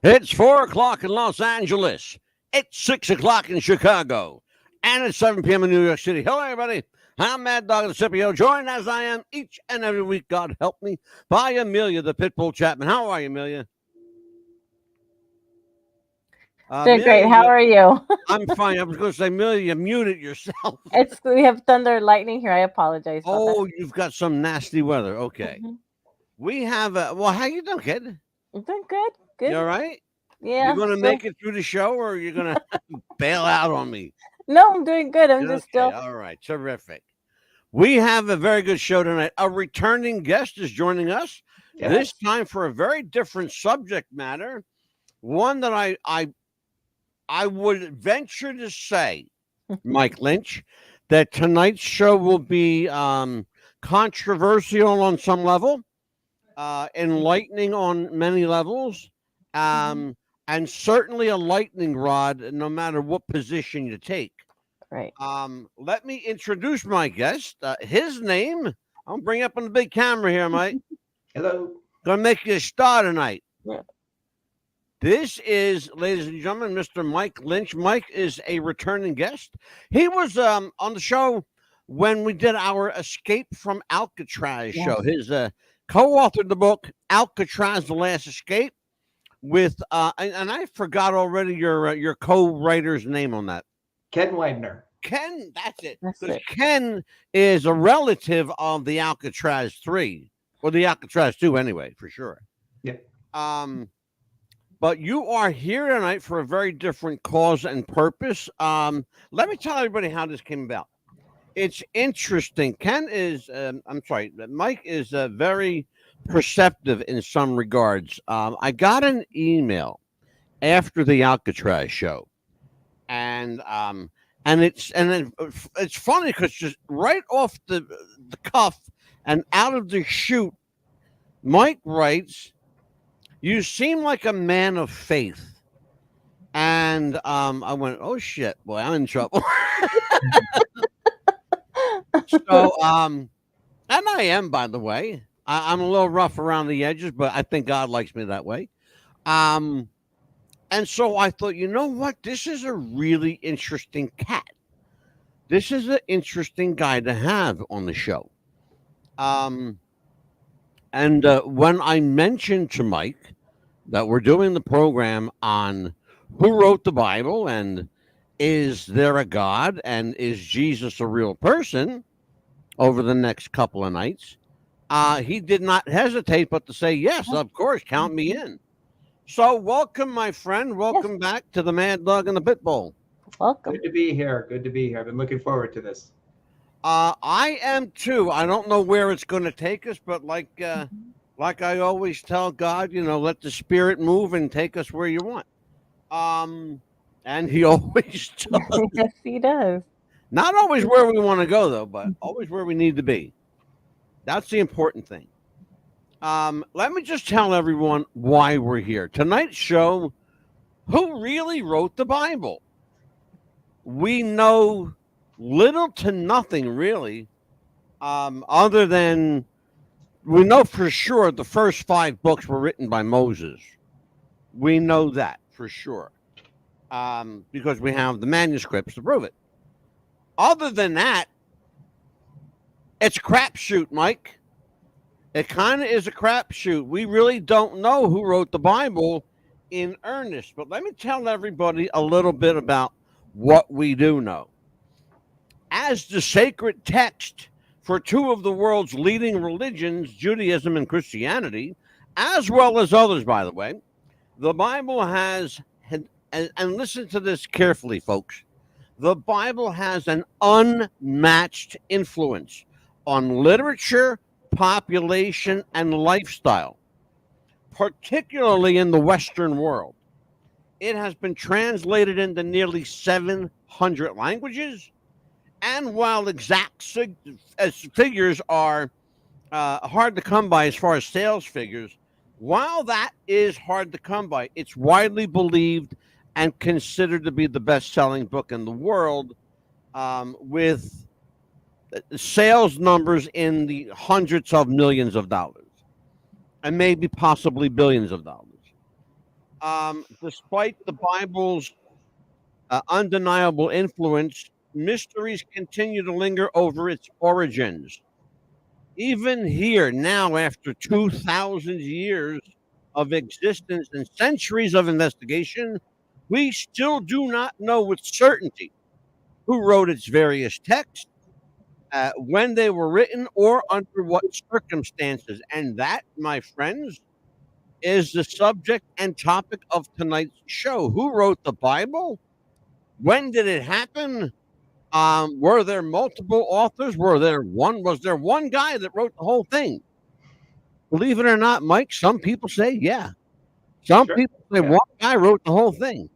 It's 4 o'clock in Los Angeles. It's 6 o'clock in Chicago. And it's 7 p.m. in New York City. Hello, everybody. I'm Mad Dog the Scipio, joined as I am each and every week, God help me, by Amelia the Pitbull Chapman. How are you, Amelia? Doing great. How are you? I'm fine. I was going to say, Amelia, you muted yourself. We have thunder and lightning here. I apologize. Oh, you've got some nasty weather. Okay. Mm-hmm. We have, well, how you doing, kid? I'm doing good. Good. You all right? Yeah. You're going to make it through the show, or you're going to bail out on me? No, I'm doing good. I'm just still. All right. Terrific. We have a very good show tonight. A returning guest is joining us. Yes. This time for a very different subject matter. One that I would venture to say, Mike Lynch, that tonight's show will be controversial on some level, enlightening on many levels, and certainly a lightning rod, no matter what position you take. Right. Let me introduce my guest. His name, I'll bring up on the big camera here, Mike. Hello. Gonna make you a star tonight. Yeah. This is, ladies and gentlemen, Mr. Mike Lynch. Mike is a returning guest. He was on the show when we did our Escape from Alcatraz show. His co-authored the book Alcatraz: The Last Escape with and I forgot already your co-writer's name on that. Ken Widener. Ken, that's it. That's it. Ken is a relative of the Alcatraz 3, or the Alcatraz 2 anyway, for sure. Yeah. But you are here tonight for a very different cause and purpose. Let me tell everybody how this came about. It's interesting. Mike is very perceptive in some regards. I got an email after the Alcatraz show. And it's funny because just right off the cuff and out of the chute, Mike writes, "You seem like a man of faith." And I went, "Oh shit, boy, I'm in trouble." So and I am, by the way. I'm a little rough around the edges, but I think God likes me that way. And so I thought, you know what? This is a really interesting cat. This is an interesting guy to have on the show. And when I mentioned to Mike that we're doing the program on who wrote the Bible and is there a God and is Jesus a real person over the next couple of nights, he did not hesitate but to say, yes, of course, count me in. So welcome, my friend. Welcome back to the Mad Dog and the Pitbull. Welcome. Good to be here. Good to be here. I've been looking forward to this. I am too. I don't know where it's going to take us, but like I always tell God, let the Spirit move and take us where you want. And He always does. Yes, He does. Not always where we want to go, though, but always where we need to be. That's the important thing. Let me just tell everyone why we're here. Tonight's show, who really wrote the Bible? We know little to nothing, really, other than we know for sure the first 5 books were written by Moses. We know that for sure, because we have the manuscripts to prove it. Other than that, it's a crapshoot, Mike. It kind of is a crapshoot. We really don't know who wrote the Bible in earnest. But let me tell everybody a little bit about what we do know. As the sacred text for 2 of the world's leading religions, Judaism and Christianity, as well as others, by the way, the Bible has, and listen to this carefully, folks, the Bible has an unmatched influence on literature, population, and lifestyle, particularly in the Western world. It has been translated into nearly 700 languages, and while exact figures are hard to come by as far as sales figures, while that is hard to come by, it's widely believed and considered to be the best-selling book in the world, with sales numbers in the hundreds of millions of dollars and maybe possibly billions of dollars. Despite the Bible's undeniable influence, mysteries continue to linger over its origins. Even here, now, after 2,000 years of existence and centuries of investigation, we still do not know with certainty who wrote its various texts, when they were written, or under what circumstances. And that, my friends, is the subject and topic of tonight's show. Who wrote the Bible? When did it happen? Were there multiple authors? Was there one guy that wrote the whole thing? Believe it or not, Mike, some people say, yeah. Some Sure. people say Yeah. one guy wrote the whole thing.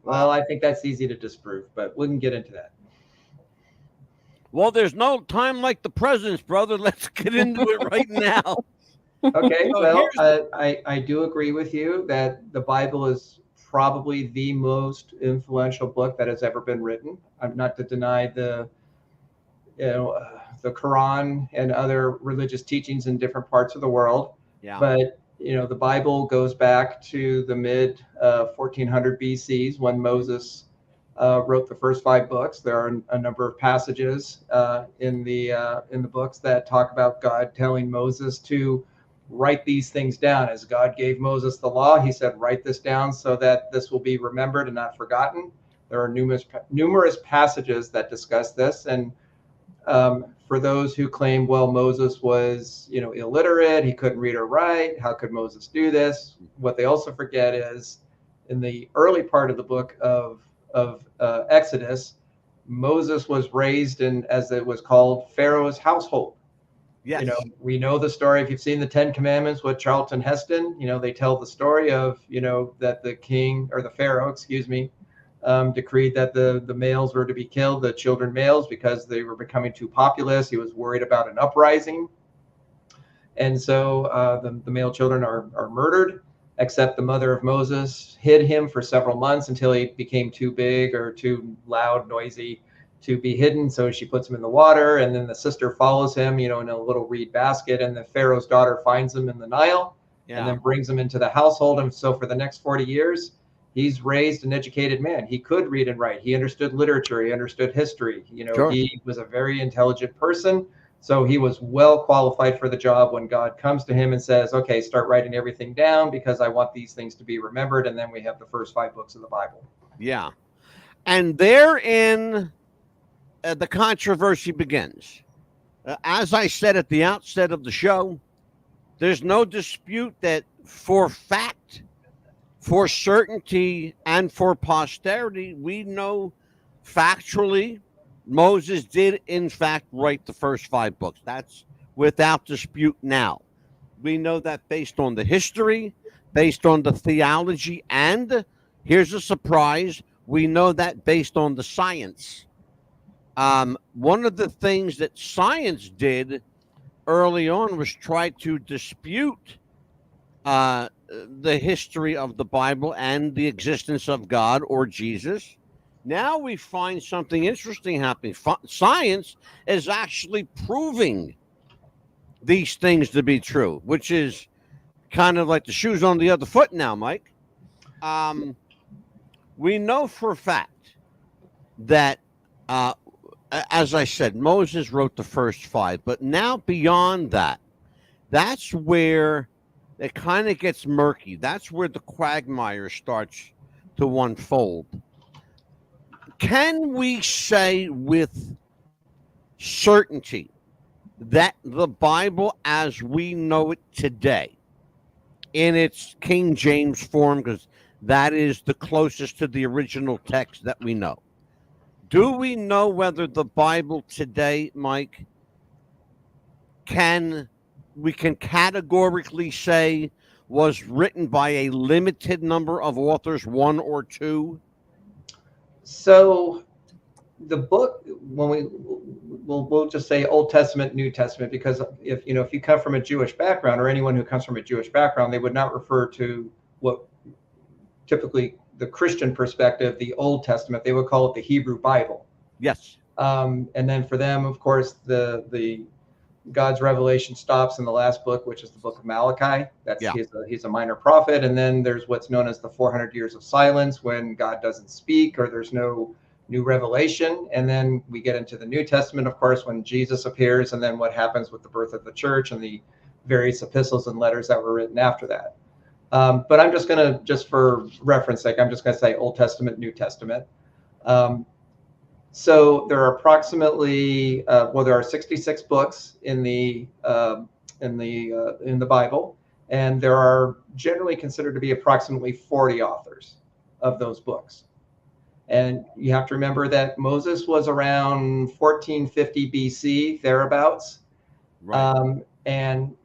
Well, I think that's easy to disprove, but we can get into that. Well, there's no time like the present, brother. Let's get into it right now. Okay, So well, here's I do agree with you that the Bible is probably the most influential book that has ever been written. I'm not to deny the Quran and other religious teachings in different parts of the world, Yeah. but the Bible goes back to the mid 1400 BCs when Moses wrote the first 5 books. There are a number of passages in the books that talk about God telling Moses to write these things down. As God gave Moses the law, he said, write this down so that this will be remembered and not forgotten. There are numerous passages that discuss this. And for those who claim, well, Moses was, illiterate, he couldn't read or write, how could Moses do this? What they also forget is in the early part of the book of Exodus, Moses was raised in, as it was called, Pharaoh's household. Yes. We know the story. If you've seen the 10 Commandments with Charlton Heston, they tell the story of, that the king, or the Pharaoh, decreed that the males were to be killed, the children males, because they were becoming too populous. He was worried about an uprising. And so the male children are murdered, except the mother of Moses hid him for several months until he became too big or too loud, noisy to be hidden. So she puts him in the water, and then the sister follows him, in a little reed basket, and the Pharaoh's daughter finds him in the Nile, and then brings him into the household. And so for the next 40 years, he's raised an educated man. He could read and write. He understood literature. He understood history. Sure. He was a very intelligent person. So he was well qualified for the job when God comes to him and says, okay, start writing everything down because I want these things to be remembered. And then we have the first 5 books of the Bible. Yeah. And therein, the controversy begins. As I said at the outset of the show, there's no dispute that for fact, for certainty, and for posterity, we know factually Moses did, in fact, write the first 5 books. That's without dispute now. We know that based on the history, based on the theology, and here's a surprise, we know that based on the science. One of the things that science did early on was try to dispute the history of the Bible and the existence of God or Jesus. Now we find something interesting happening. Science is actually proving these things to be true, which is kind of like the shoes on the other foot now, Mike. We know for a fact that, as I said, Moses wrote the first 5, but now beyond that, that's where it kind of gets murky. That's where the quagmire starts to unfold. Can we say with certainty that the Bible as we know it today, in its King James form, because that is the closest to the original text that we know, do we know whether the Bible today, Mike, we can categorically say was written by a limited number of authors, 1 or 2? So the book, when we'll just say Old Testament, New Testament, because if you come from a Jewish background, or anyone who comes from a Jewish background, they would not refer to what typically the Christian perspective, the Old Testament. They would call it the Hebrew Bible. Yes. And then for them, of course, the God's revelation stops in the last book, which is the book of Malachi. Yeah. He's a minor prophet. And then there's what's known as the 400 years of silence, when God doesn't speak or there's no new revelation. And then we get into the New Testament, of course, when Jesus appears, and then what happens with the birth of the church and the various epistles and letters that were written after that. But I'm just going to, just for reference sake, I'm just going to say Old Testament, New Testament. So there are approximately, there are 66 books in the Bible, and there are generally considered to be approximately 40 authors of those books. And you have to remember that Moses was around 1450 BC, thereabouts. Right. And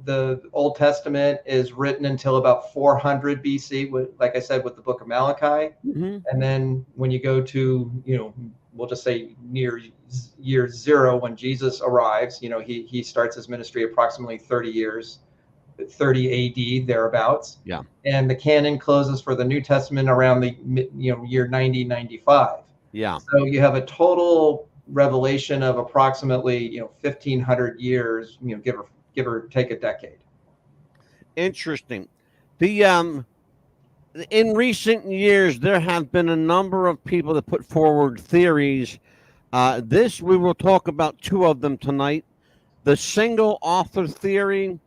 the Old Testament is written until about 400 BC, like I said, with the book of Malachi. Mm-hmm. And then when you go to, we'll just say near year zero, when Jesus arrives, he starts his ministry approximately 30 AD, thereabouts. Yeah. And the canon closes for the New Testament around the year 90, 95. Yeah. So you have a total revelation of approximately 1,500 years, give or take a decade. Interesting. In recent years, there have been a number of people that put forward theories. We will talk about two of them tonight: the single author theory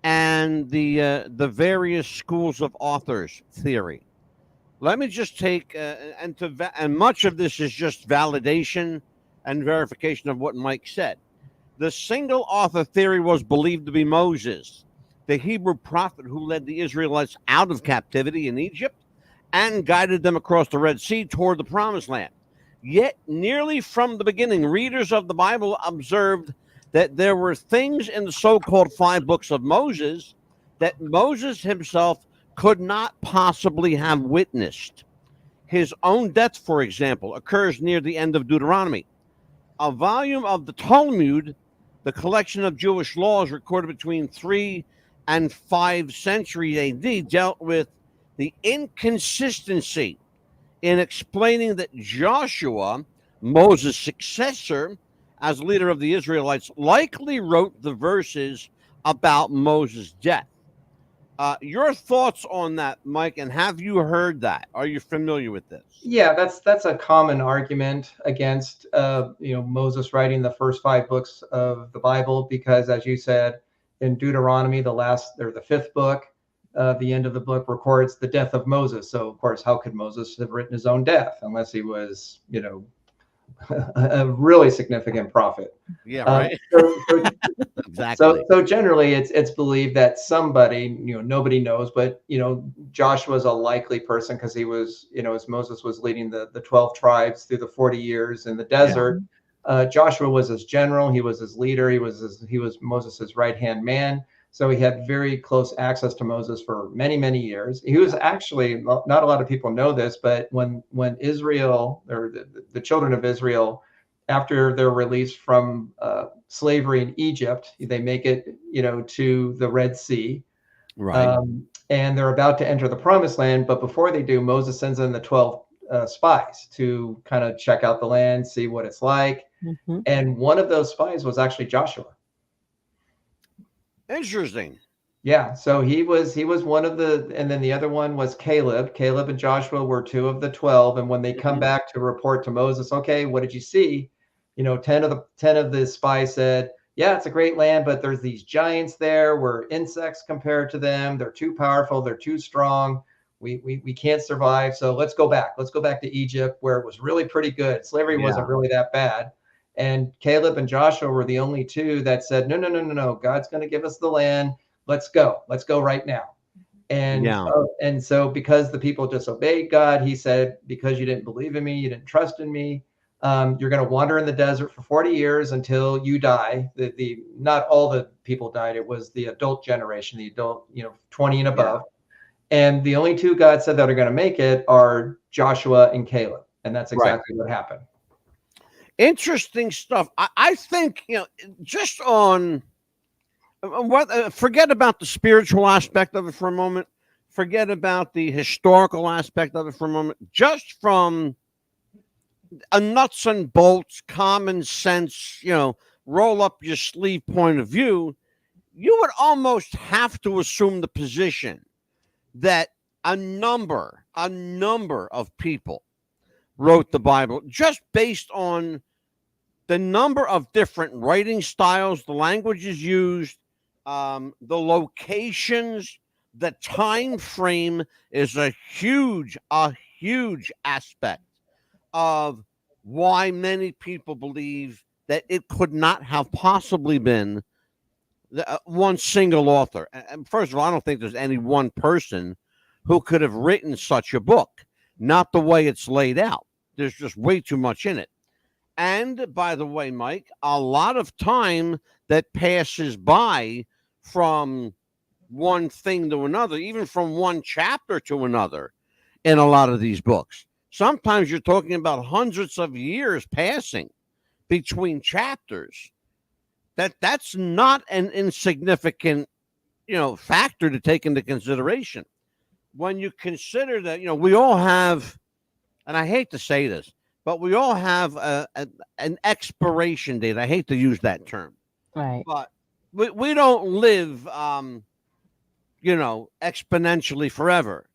and the various schools of authors theory. Let me just take and much of this is just validation and verification of what Mike said. The single author theory was believed to be Moses, the Hebrew prophet who led the Israelites out of captivity in Egypt and guided them across the Red Sea toward the Promised Land. Yet, nearly from the beginning, readers of the Bible observed that there were things in the so-called 5 books of Moses that Moses himself could not possibly have witnessed. His own death, for example, occurs near the end of Deuteronomy. A volume of the Talmud, the collection of Jewish laws recorded between 3 and 5 centuries AD, dealt with the inconsistency in explaining that Joshua, Moses' successor as leader of the Israelites, likely wrote the verses about Moses' death. Your thoughts on that, Mike, and have you heard that? Are you familiar with this? Yeah, that's a common argument against Moses writing the first 5 books of the Bible, because, as you said, in Deuteronomy, the 5th book, the end of the book records the death of Moses. So, of course, how could Moses have written his own death unless he was, a really significant prophet? Yeah, right. Exactly. So generally, it's believed that somebody, nobody knows, but Joshua is a likely person, because he was, as Moses was leading the 12 tribes through the 40 years in the desert. Joshua was his general, he was his leader, he was Moses' right-hand man. So he had very close access to Moses for many, many years. He was actually, not a lot of people know this, but when Israel, or the children of Israel, after they're released from slavery in Egypt, they make it, to the Red Sea. Right. And they're about to enter the Promised Land. But before they do, Moses sends in the 12 spies to kind of check out the land, see what it's like. Mm-hmm. And one of those spies was actually Joshua. Interesting. Yeah, so he was one of the, and then the other one was Caleb. Caleb and Joshua were 2 of the 12, and when they come back to report to Moses, okay, what did you see? 10 of the spies said, yeah, it's a great land, but there's these giants there. We're insects compared to them. They're too powerful. They're too strong. We can't survive. So let's go back. Let's go back to Egypt, where it was really pretty good. Slavery wasn't really that bad. And Caleb and Joshua were the only 2 that said, no. God's going to give us the land. Let's go. Let's go right now. And so because the people disobeyed God, he said, because you didn't believe in me, you didn't trust in me, you're going to wander in the desert for 40 years until you die. Not all the people died. It was the adult generation, the adult, 20 and above. And the only 2 God said that are going to make it are Joshua and Caleb. And that's exactly what happened. Interesting stuff. I think, just on forget about the spiritual aspect of it for a moment. Forget about the historical aspect of it for a moment. Just from a nuts and bolts, common sense, roll up your sleeve point of view, you would almost have to assume the position that a number of people wrote the Bible just based on the number of different writing styles, the languages used, the locations, the time frame is a huge aspect of why many people believe that it could not have possibly been one single author. And first of all, I don't think there's any one person who could have written such a book, not the way it's laid out. There's just way too much in it. And by the way, Mike, a lot of time that passes by from one thing to another, even from one chapter to another in a lot of these books. Sometimes you're talking about hundreds of years passing between chapters. That's not an insignificant, factor to take into consideration. When you consider that, we all have, and I hate to say this, but we all have an expiration date. I hate to use that term. Right. But we don't live, exponentially forever.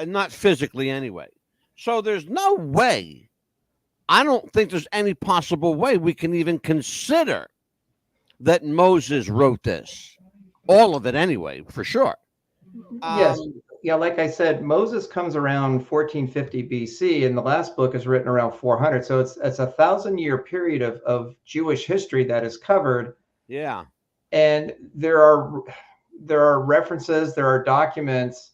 Not physically anyway. So there's no way, I don't think there's any possible way we can even consider that Moses wrote this. All of it anyway, for sure. Yes. Yeah, like I said, Moses comes around 1450 BC, and the last book is written around 400. So it's a 1,000-year period of Jewish history that is covered. Yeah. And there are references, there are documents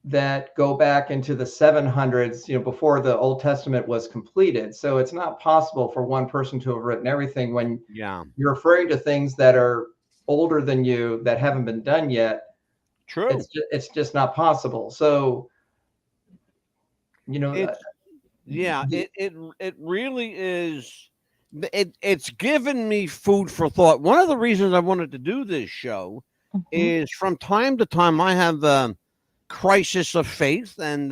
that go back into the 700s, before the Old Testament was completed. So it's not possible for one person to have written everything when you're referring to things that are older than you that haven't been done yet. True. It's just not possible. So, it really is. It's given me food for thought. One of the reasons I wanted to do this show is from time to time I have a crisis of faith and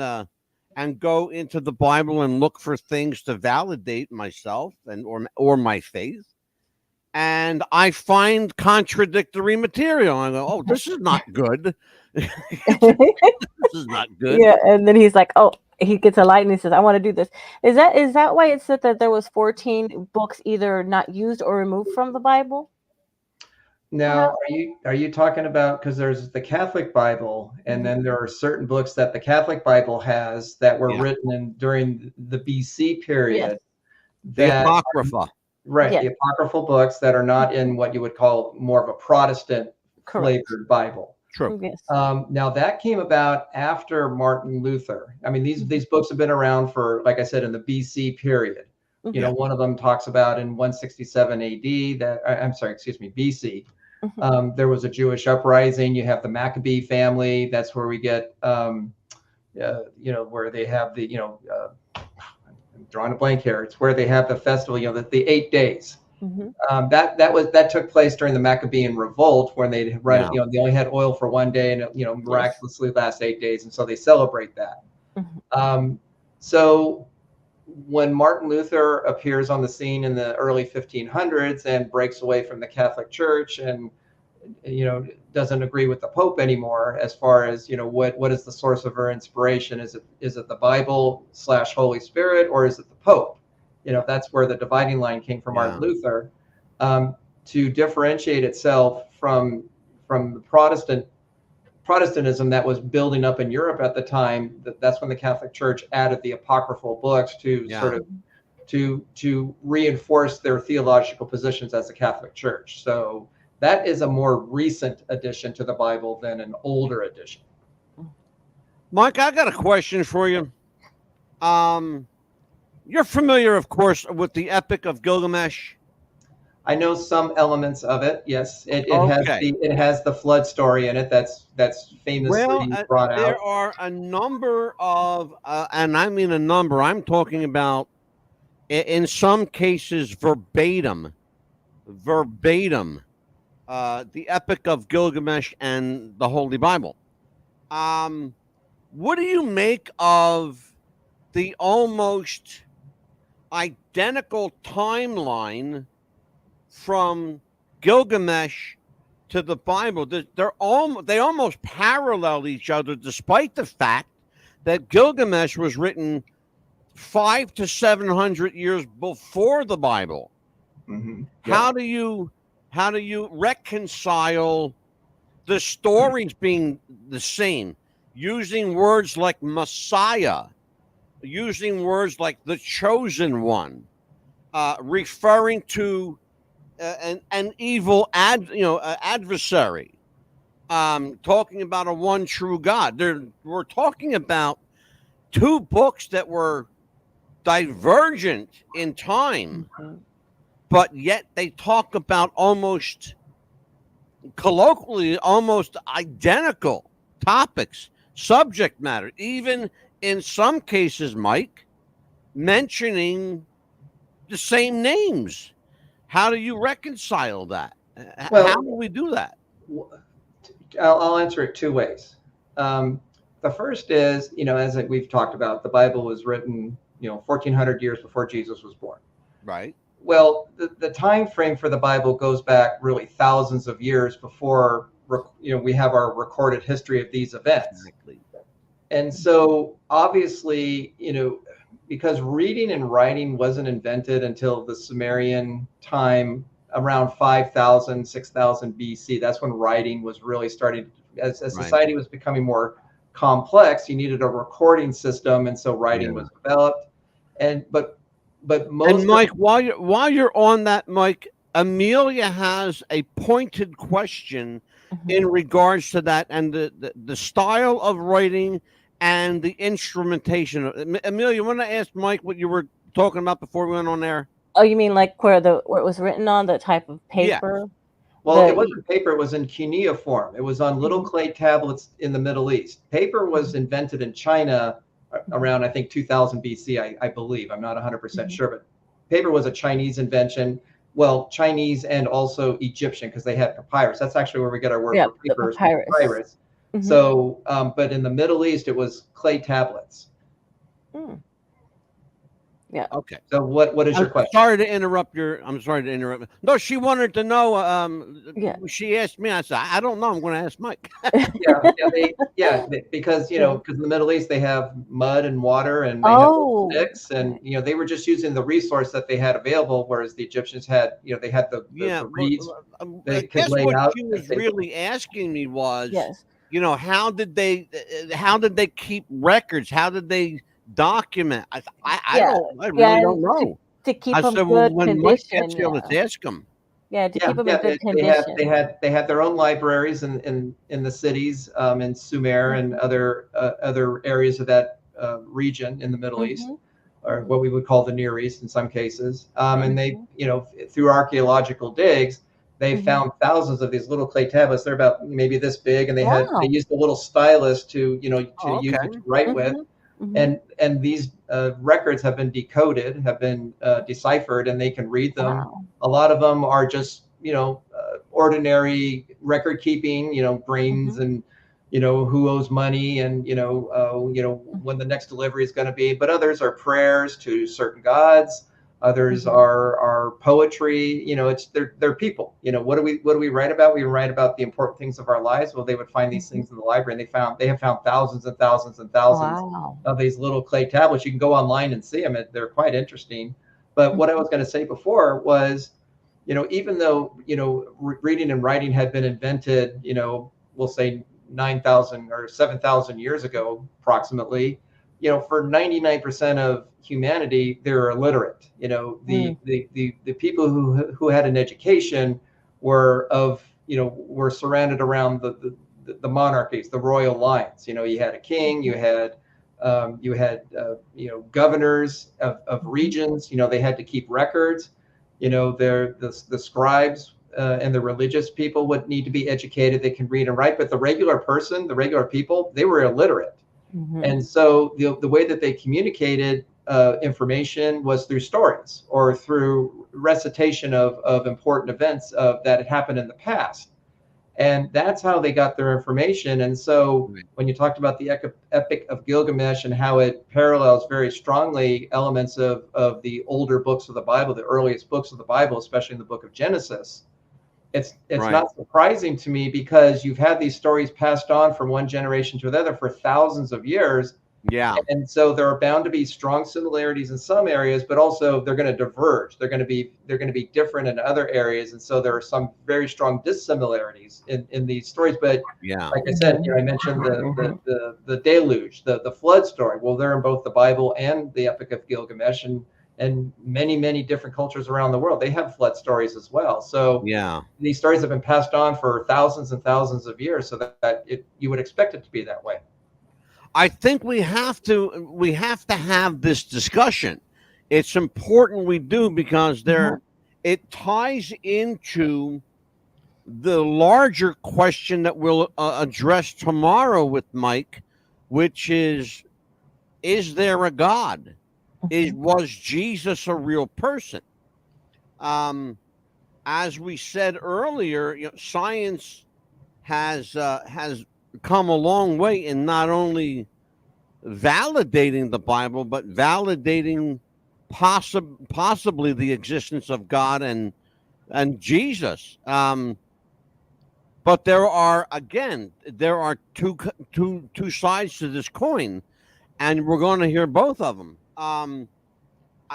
go into the Bible and look for things to validate myself or my faith. And I find contradictory material. I go, oh, this is not good. This is not good. Yeah, and then he's like, oh, he gets a light and he says, I want to do this. Is that why it said that there was 14 books either not used or removed from the Bible? Now, are you talking about, because there's the Catholic Bible, and then there are certain books that the Catholic Bible has that were written during the BC period. The Apocrypha. Right, the apocryphal books that are not in what you would call more of a Protestant flavored Bible. True. Yes. Now that came about after Martin Luther. I mean, these books have been around for, like I said, in the BC period. One of them talks about in 167 AD BC. There was a Jewish uprising. You have the Maccabee family. That's where we get, where they have the, I'm drawing a blank here. It's where they have the festival, the 8 days. That took place during the Maccabean revolt when they they only had oil for 1 day and it miraculously last 8 days, and so they celebrate that. So when Martin Luther appears on the scene in the early 1500s and breaks away from the Catholic Church and doesn't agree with the Pope anymore as far as what is the source of her inspiration? Is it the Bible / Holy Spirit, or is it the Pope? That's where the dividing line came from Martin Luther, to differentiate itself from the Protestantism that was building up in Europe at the time. That's when the Catholic Church added the apocryphal books to sort of to reinforce their theological positions as the Catholic Church. So that is a more recent addition to the Bible than an older addition. Mike, I got a question for you. You're familiar, of course, with the Epic of Gilgamesh. I know some elements of it. Yes, it has the flood story in it. That's famously brought out. There are a number of, and I mean a number. I'm talking about, in some cases, verbatim, the Epic of Gilgamesh and the Holy Bible. What do you make of the almost identical timeline from Gilgamesh to the Bible, they almost parallel each other, despite the fact that Gilgamesh was written 500 to 700 years before the Bible. Mm-hmm. How do you reconcile the stories being the same, using words like Messiah, using words like the chosen one, referring to an evil adversary, talking about a one true God? We're talking about two books that were divergent in time, but yet they talk about almost colloquially, almost identical topics, subject matter, even in some cases, Mike, mentioning the same names. How do you reconcile that? Well, how do we do that? I'll answer it two ways. The first is, as we've talked about, the Bible was written, 1400 years before Jesus was born. Right. Well, the time frame for the Bible goes back really thousands of years before, we have our recorded history of these events. Exactly. And so obviously, because reading and writing wasn't invented until the Sumerian time around 5000, 6000 BC. That's when writing was really starting. As society was becoming more complex, you needed a recording system, and so writing was developed. But most. And Mike, while you're on that, Mike, Amelia has a pointed question in regards to that and the style of writing and the instrumentation. Amelia, you want to ask Mike what you were talking about before we went on there? Oh, you mean like where it was written on, the type of paper? Yeah. Well, it wasn't paper. It was in cuneiform. It was on little clay tablets in the Middle East. Paper was invented in China around, I think, 2000 BC, I believe. I'm not 100% sure, but paper was a Chinese invention. Well, Chinese and also Egyptian, because they had papyrus. That's actually where we get our word for paper, papyrus. So, but in the Middle East, it was clay tablets. Yeah. Okay. So what is your question? I'm sorry to interrupt. No, she wanted to know. She asked me. I said, I don't know. I'm going to ask Mike. Because because in the Middle East they have mud and water and they have sticks, and they were just using the resource that they had available, whereas the Egyptians had they had the reeds. I guess what she was really asking me was, how did they keep records? How did they document? I really don't know. To keep them good condition. Mike gets here, let's ask them. Yeah, to keep them in good condition. They had their own libraries in the cities, in Sumer and other areas of that region in the Middle East, or what we would call the Near East in some cases. And they, through archaeological digs, they found thousands of these little clay tablets. They're about maybe this big, and they used a little stylus to use it to write with. And these records have been decoded, have been deciphered, and they can read them. A lot of them are just ordinary record keeping, grains and who owes money and when the next delivery is going to be. But others are prayers to certain gods. Others are poetry. They're people. What do we write about? We write about the important things of our lives. Well, they would find these things in the library, and they have found thousands and thousands and thousands of these little clay tablets. You can go online and see them. They're quite interesting. But what I was going to say before was, even though reading and writing had been invented, we'll say 9,000 or 7,000 years ago, approximately. For 99% of humanity, they're illiterate. The people who had an education were surrounded around the monarchies, the royal lines. You had a king, you had governors of regions. They had to keep records. The scribes and the religious people would need to be educated. They can read and write, but the regular person, the regular people, they were illiterate. And so the way that they communicated information was through stories or through recitation of important events that had happened in the past. And that's how they got their information. And so Right. when you talked about the Epic of Gilgamesh and how it parallels very strongly elements of the older books of the Bible, the earliest books of the Bible, especially in the book of Genesis, it's Right. not surprising to me, because you've had these stories passed on from one generation to another for thousands of years. Yeah. And so there are bound to be strong similarities in some areas, but also they're going to diverge. They're going to be different in other areas. And so there are some very strong dissimilarities in these stories. But Yeah. like I said, I mentioned the deluge, the flood story. Well, they're in both the Bible and the Epic of Gilgamesh, and many, many different cultures around the world, they have flood stories as well. So Yeah. these stories have been passed on for thousands and thousands of years, so that you would expect it to be that way. I think we have to have this discussion. It's important we do, because it ties into the larger question that we'll address tomorrow with Mike, which is there a God? Was Jesus a real person? As we said earlier, science has come a long way in not only validating the Bible, but validating possibly the existence of God and Jesus. But there are two sides to this coin, and we're going to hear both of them.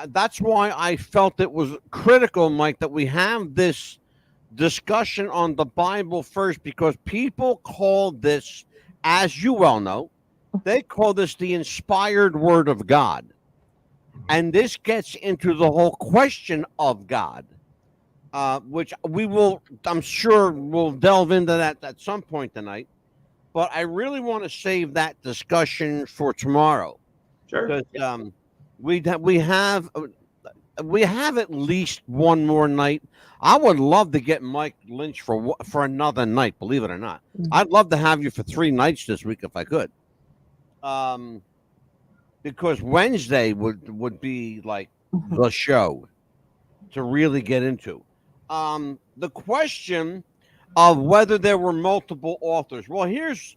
That's why I felt it was critical, Mike, that we have this discussion on the Bible first, because people call this, as you well know, they call this the inspired word of God. And this gets into the whole question of God, which I'm sure we'll delve into that at some point tonight. But I really want to save that discussion for tomorrow. Sure. Because we have at least one more night. I would love to get Mike Lynch for another night, believe it or not. I'd love to have you for 3 nights this week if I could. Because Wednesday would be like the show to really get into. The question of whether there were multiple authors. Well, here's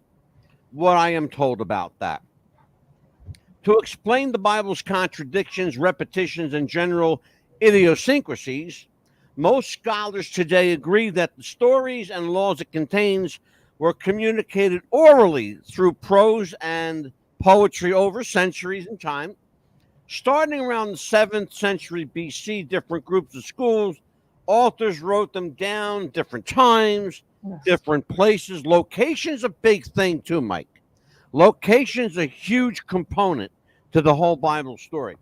what I am told about that. To explain the Bible's contradictions, repetitions, and general idiosyncrasies, most scholars today agree that the stories and laws it contains were communicated orally through prose and poetry over centuries in time. Starting around the 7th century BC, different groups of schools, authors wrote them down, different times, different places. Location's a big thing too, Mike. Location's a huge component to the whole Bible story.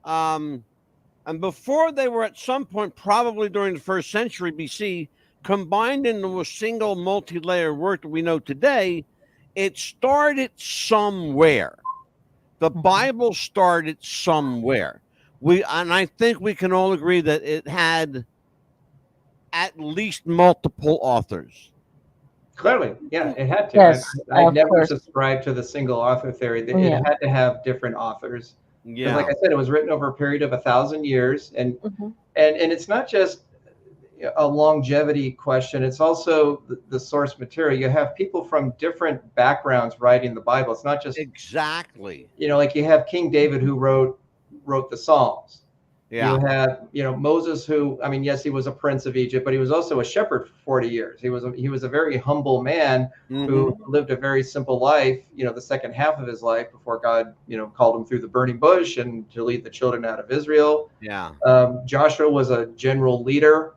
And before they were at some point, probably during the 1st century BC, combined into a single multi-layered work that we know today, it started somewhere. The Bible started somewhere. And I think we can all agree that it had at least multiple authors. Clearly, yeah, it had to. Yes, I of never course. subscribed to the single author theory. It Yeah. had to have different authors. Yeah. Like I said, it was written over a period of 1,000 years, and it's not just a longevity question. It's also the source material. You have people from different backgrounds writing the Bible. It's not just exactly. Like you have King David who wrote the Psalms. Yeah. You had Moses, who, I mean, yes, he was a prince of Egypt, but he was also a shepherd for 40 years. He was a very humble man who lived a very simple life, the second half of his life before God, called him through the burning bush and to lead the children out of Israel. Yeah. Joshua was a general leader.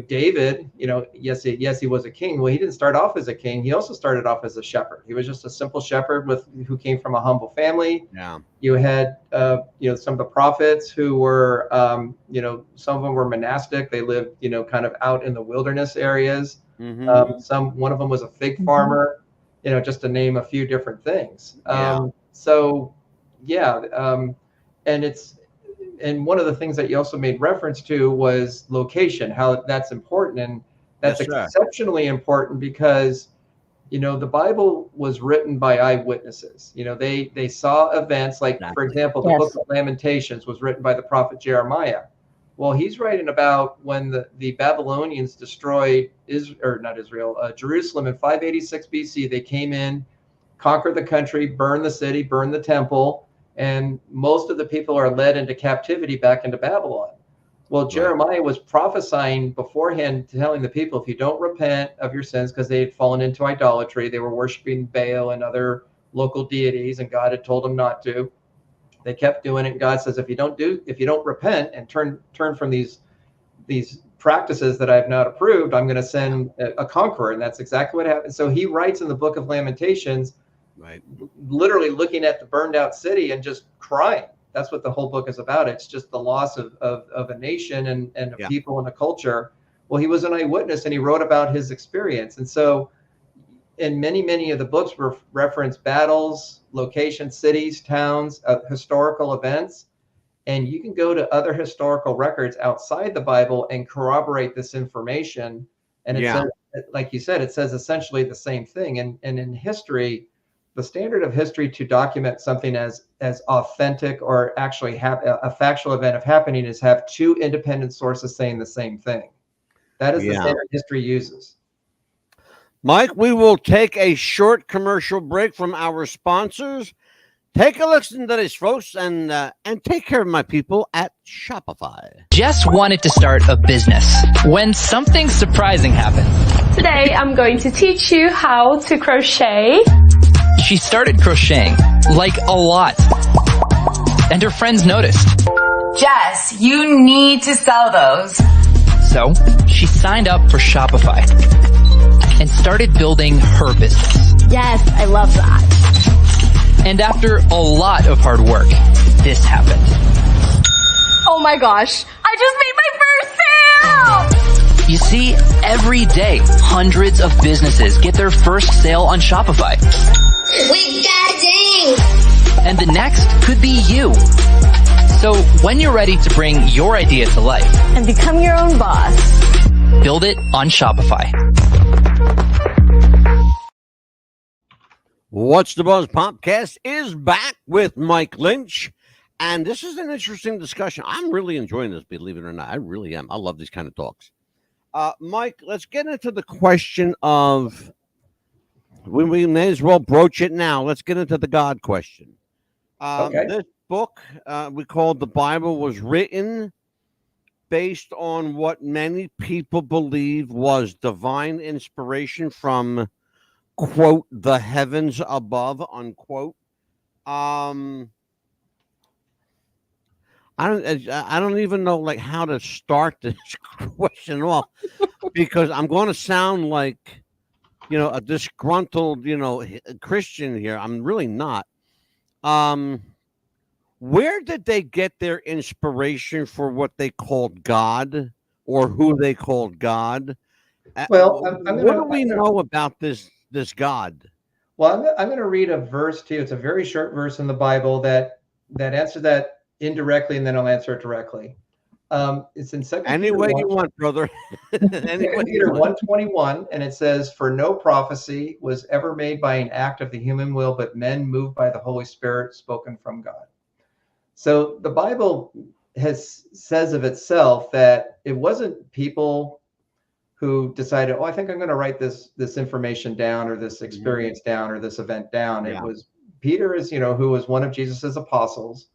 David, yes, he was a king. Well, he didn't start off as a king. He also started off as a shepherd. He was just a simple shepherd who came from a humble family. Yeah. You had, some of the prophets who were, some of them were monastic. They lived, kind of out in the wilderness areas. One of them was a fig farmer, just to name a few different things. And one of the things that you also made reference to was location, how that's important. And that's exceptionally important because, the Bible was written by eyewitnesses. They saw events like, for example, the book of Lamentations was written by the prophet Jeremiah. Well, he's writing about when the Babylonians destroyed Jerusalem in 586 BC. They came in, conquered the country, burned the city, burned the temple, and most of the people are led into captivity back into Babylon. Well, Jeremiah was prophesying beforehand, telling the people, if you don't repent of your sins, because they had fallen into idolatry, they were worshiping Baal and other local deities, and God had told them not to. They kept doing it. And God says, if you don't repent and turn from these practices that I have not approved, I'm going to send a conqueror. And that's exactly what happened. So he writes in the book of Lamentations, literally looking at the burned out city and just crying. That's what the whole book is about. It's just the loss of a nation and a people and a culture. Well, he was an eyewitness and he wrote about his experience. And so in many of the books reference battles, locations, cities, towns, historical events. And you can go to other historical records outside the Bible and corroborate this information. And it says, like you said, it says essentially the same thing. And in history, the standard of history to document something as authentic or actually have a factual event of happening is have two independent sources saying the same thing. That is the standard history uses. Mike, we will take a short commercial break from our sponsors. Take a listen to this, folks, and take care of my people at Shopify. Jess wanted to start a business when something surprising happened. Today, I'm going to teach you how to crochet. She started crocheting, like a lot. And her friends noticed. Jess, you need to sell those. So she signed up for Shopify and started building her business. Yes, I love that. And after a lot of hard work, this happened. Oh my gosh, I just made my first sale! You see, every day, hundreds of businesses get their first sale on Shopify. We got ding! And the next could be you. So when you're ready to bring your idea to life And become your own boss. build it on Shopify. What's the Buzz Popcast is back with Mike Lynch. And this is an interesting discussion. I'm really enjoying this, believe it or not. I really am. I love these kind of talks. Mike, let's get into the question of, we may as well broach it now. Let's get into the God question. This book we called the Bible was written based on what many people believe was divine inspiration from, quote, the heavens above, unquote. I don't even know like how to start this question off, because I'm going to sound like, a disgruntled, Christian here. I'm really not. Where did they get their inspiration for what they called God, or who they called God? Well, what do we know about this God? Well, I'm going to read a verse to you. It's a very short verse in the Bible that answers that indirectly, and then I'll answer it directly. It's in 2 Any Peter way 1, you want, brother. 2 Peter 1:21, and it says, "For no prophecy was ever made by an act of the human will, but men moved by the Holy Spirit spoken from God." So the Bible says of itself that it wasn't people who decided, I think I'm going to write this information down, or this experience down, or this event down. It was Peter, who was one of Jesus's apostles,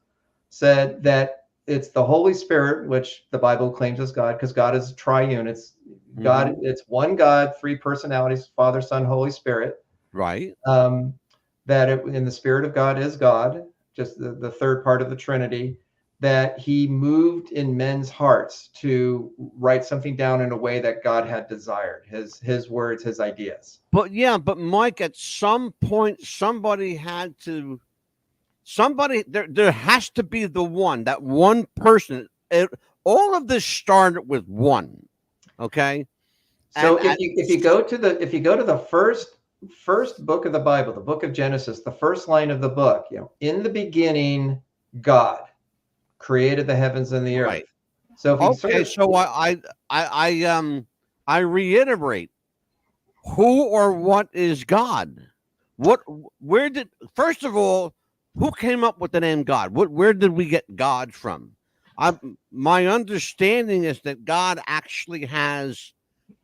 said that it's the Holy Spirit, which the Bible claims is God, because God is triune. It's God. It's one God, three personalities: Father, Son, Holy Spirit. Right. That in the Spirit of God is God, just the third part of the Trinity. That he moved in men's hearts to write something down in a way that God had desired, his words, his ideas. But Mike, at some point, there has to be that one person. All of this started with one. Okay. So if you go to the first book of the Bible, the book of Genesis, the first line of the book, in the beginning, God created the heavens and the earth. Right. So I reiterate, who or what is God? First of all, who came up with the name God? Where did we get God from? My understanding is that God actually has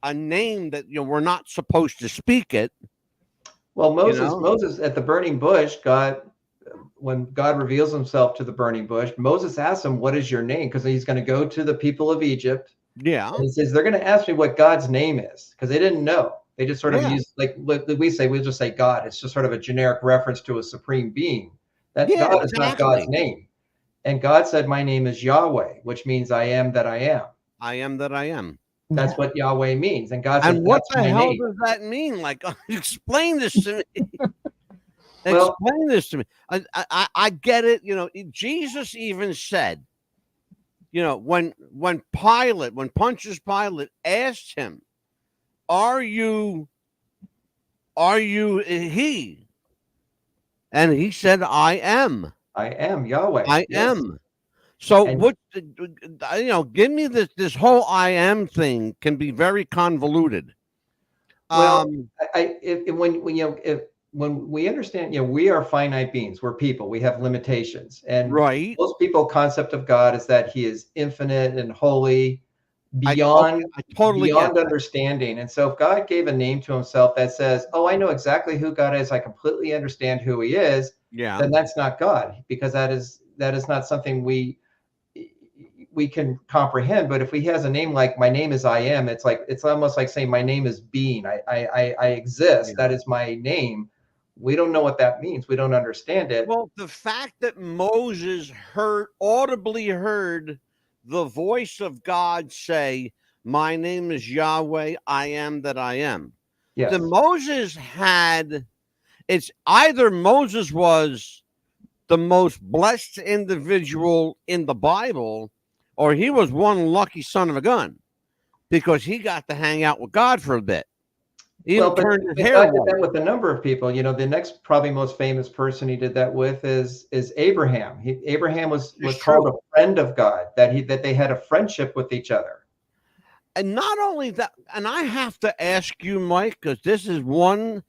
a name that we're not supposed to speak it. Well, Moses, You know? Moses at the burning bush, when God reveals himself to the burning bush, Moses asks him, "What is your name?" Because he's going to go to the people of Egypt. Yeah. And he says, they're going to ask me what God's name is, because they didn't know. They just sort of use, like we say, we'll just say God. It's just sort of a generic reference to a supreme being. That God is not God's name. And God said, "My name is Yahweh," which means I am that I am. I am that I am. That's what Yahweh means. And God said, And what "That's the my hell name." does that mean? Like, explain this to me. Well, Explain this to me. I get it. Jesus even said, when Pontius Pilate asked him, are you he? And he said, I am. I am Yahweh. I Yes. am. So And- what, give me this whole I am thing can be very convoluted. Well, when we understand, we are finite beings, we're people, we have limitations. And right. most people's concept of God is that he is infinite and holy, beyond understanding. And so if God gave a name to himself that says, "Oh, I know exactly who God is, I completely understand who he is," then that's not God, because that is not something we can comprehend. But if he has a name like "My name is I am," it's almost like saying my name is being. I exist. That is my name. We don't know what that means. We don't understand it. Well, the fact that Moses audibly heard the voice of God say, "My name is Yahweh, I am that I am." Yes. It's either Moses was the most blessed individual in the Bible, or he was one lucky son of a gun, because he got to hang out with God for a bit. But God did that with a number of people. The next probably most famous person he did that with is Abraham. Abraham was called a friend of God, that they had a friendship with each other. And not only that, and I have to ask you, Mike, because this is one,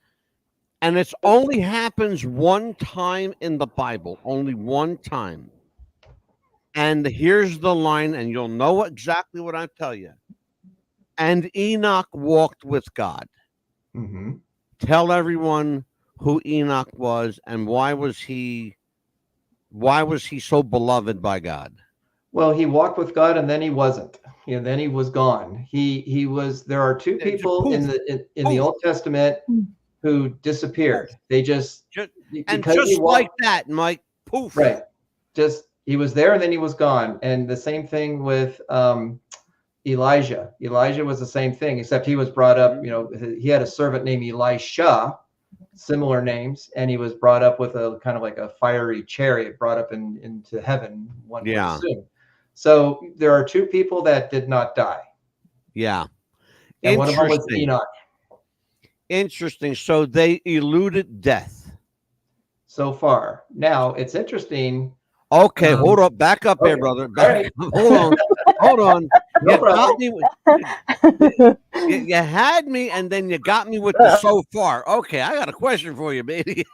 and it's only happens one time in the Bible, only one time. And here's the line, and you'll know exactly what I tell you. And Enoch walked with God. Mm-hmm. Tell everyone who Enoch was, and why was he so beloved by God? Well, he walked with God, and then he wasn't. Then he was gone. He was. There are two people in the Old Testament who disappeared. They just like that, Mike. Poof. Right. Just he was there, and then he was gone. And the same thing with Elijah. Elijah was the same thing, except he was brought up. He had a servant named Elisha, similar names, and he was brought up with a kind of like a fiery chariot, brought up into heaven. One would assume. So there are two people that did not die. Yeah. And one of them was Enoch. Interesting. So they eluded death. So far. Now it's interesting. Okay, hold up. Back up there, brother. Back up. Hold on. You had me, and then you got me with the so far. Okay, I got a question for you, baby.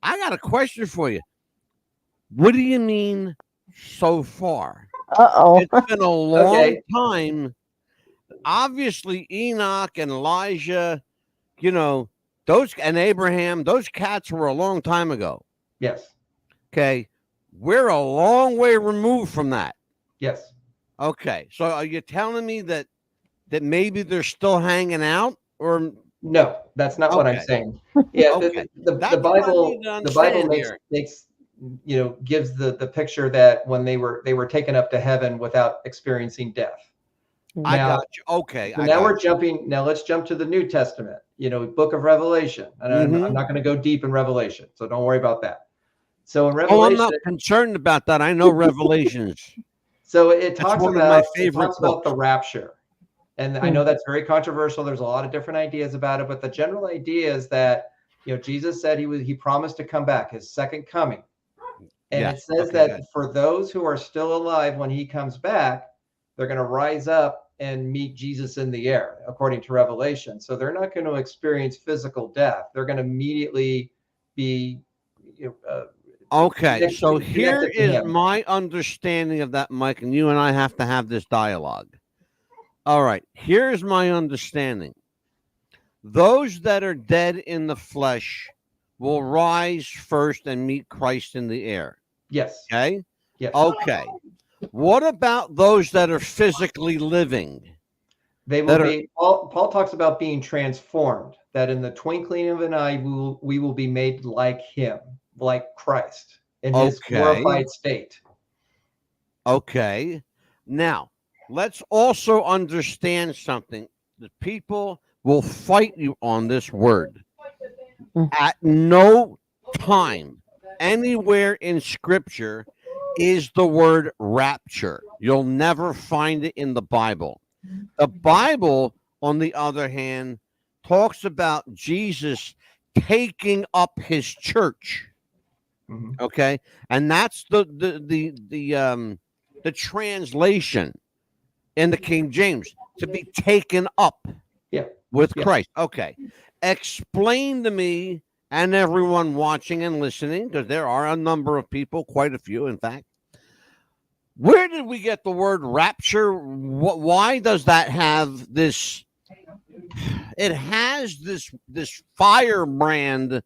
I got a question for you. What do you mean so far? It's been a long time. Obviously, Enoch and Elijah, and Abraham, those cats were a long time ago. Yes. Okay. We're a long way removed from that. Yes. Okay. So are you telling me that maybe they're still hanging out, or no? That's not what I'm saying. Yeah. Okay. The Bible makes gives the picture that when they were taken up to heaven without experiencing death. I got you. Okay. So let's jump to the New Testament, Book of Revelation. And I'm not going to go deep in Revelation, so don't worry about that. So in Revelation, I'm not concerned about that. I know Revelations. So it talks about the rapture. And I know that's very controversial. There's a lot of different ideas about it, but the general idea is that, Jesus said he promised to come back, his second coming. And it says that for those who are still alive when he comes back, they're going to rise up and meet Jesus in the air, according to Revelation. So they're not going to experience physical death. They're going to immediately be Okay, so Connected here to is him. my understanding of that, Mike, and you and I have to have this dialogue. All right, here's my understanding. Those that are dead in the flesh will rise first and meet Christ in the air. Yes. Okay? Yes. Okay. What about those that are physically living? They will be. Paul talks about being transformed. That in the twinkling of an eye, we will be made like him, like Christ, in his glorified state. Okay. Now, let's also understand something. The people will fight you on this word. At no time, anywhere in Scripture, is the word rapture. You'll never find it in the Bible. The Bible, on the other hand, talks about Jesus taking up his church. Okay, and that's the translation in the King James, to be taken up with Christ. Okay, explain to me and everyone watching and listening, because there are a number of people, quite a few, in fact. Where did we get the word rapture? Why does that have this? It has this firebrand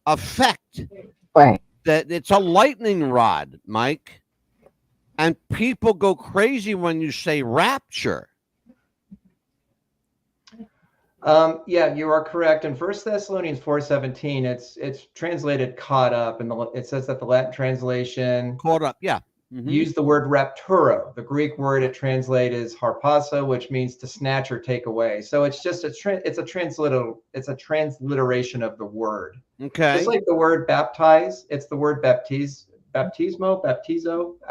effect, right? That it's a lightning rod, Mike, and people go crazy when you say rapture. Yeah, you are correct. In 1 Thessalonians 4:17, it's translated "caught up," and it says that the Latin translation caught up, use the word rapturo. The Greek word it translates is harpazo, which means to snatch or take away. So it's just it's a transliteration of the word. Okay. Just like the word baptize, it's the word baptizo. I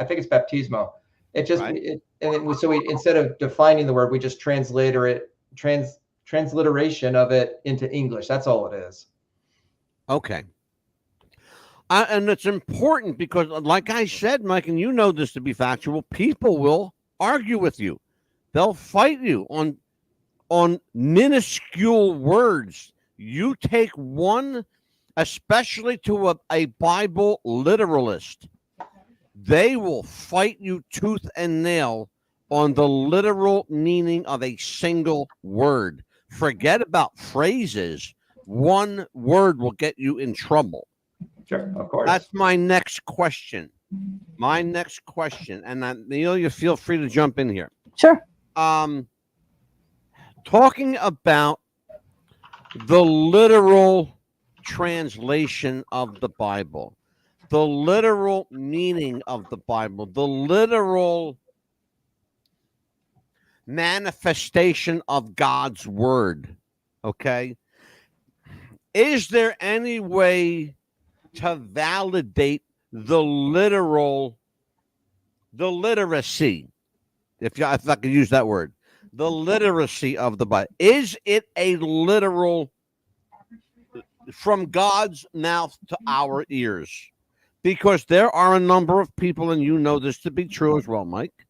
think it's baptismo. It just so we, instead of defining the word, we just transliteration of it into English. That's all it is. Okay. And it's important because, like I said, Mike, and you know this to be factual, people will argue with you. They'll fight you on minuscule words. You take one, especially to a Bible literalist, they will fight you tooth and nail on the literal meaning of a single word. Forget about phrases. One word will get you in trouble. Sure, of course. That's my next question. And Neil, you feel free to jump in here. Sure. Talking about the literal translation of the Bible, the literal meaning of the Bible, the literal manifestation of God's word. Okay. Is there any way to validate the literacy, if I could use that word, the literacy of the Bible? Is it a literal from God's mouth to our ears? Because there are a number of people, and you know this to be true as well, Mike,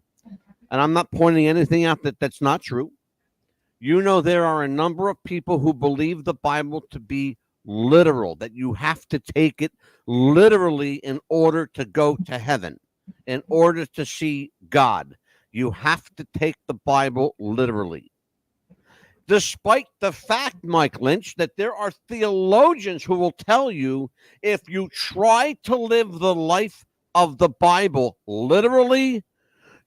and I'm not pointing anything out that's not true. You know, there are a number of people who believe the Bible to be literal, that you have to take it literally in order to go to heaven, in order to see God. You have to take the Bible literally. Despite the fact, Mike Lynch, that there are theologians who will tell you if you try to live the life of the Bible literally,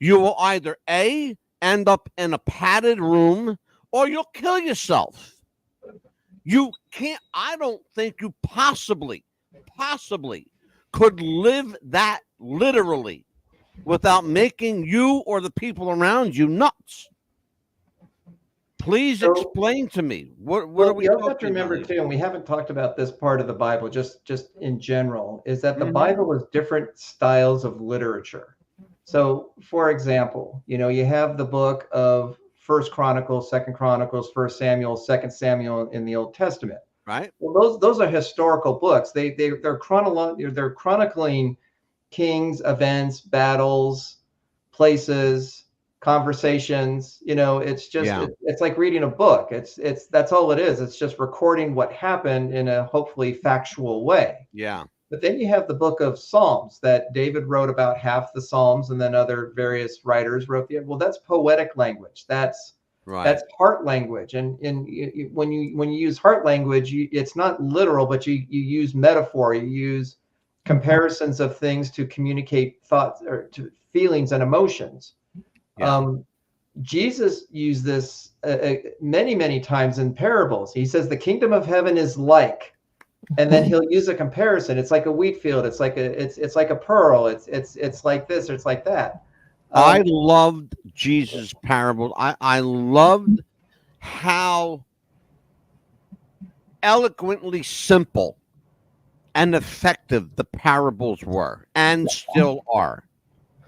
you will either A, end up in a padded room, or you'll kill yourself. You can't, I don't think you possibly could live that literally without making you or the people around you nuts. Please explain to me. What are we talking about? You have to remember too, and we haven't talked about this part of the Bible, just in general, is that the Bible is different styles of literature. So, for example, you have the book of 1 Chronicles, 2 Chronicles, 1 Samuel, 2 Samuel in the Old Testament. Right. Well, those are historical books. They're chronicling kings, events, battles, places, conversations. It's just it's like reading a book. It's that's all it is. It's just recording what happened in a hopefully factual way. Yeah. But then you have the book of Psalms that David wrote about half the Psalms, and then other various writers wrote the. Well, that's poetic language. That's heart language, and when you use heart language, it's not literal, but you use metaphor. You use comparisons of things to communicate thoughts or to feelings and emotions. Yeah. Jesus used this many times in parables. He says the kingdom of heaven is like. And then he'll use a comparison. It's like a wheat field. It's like a pearl. It's like this or it's like that. I loved Jesus' parables. I loved how eloquently simple and effective the parables were and still are.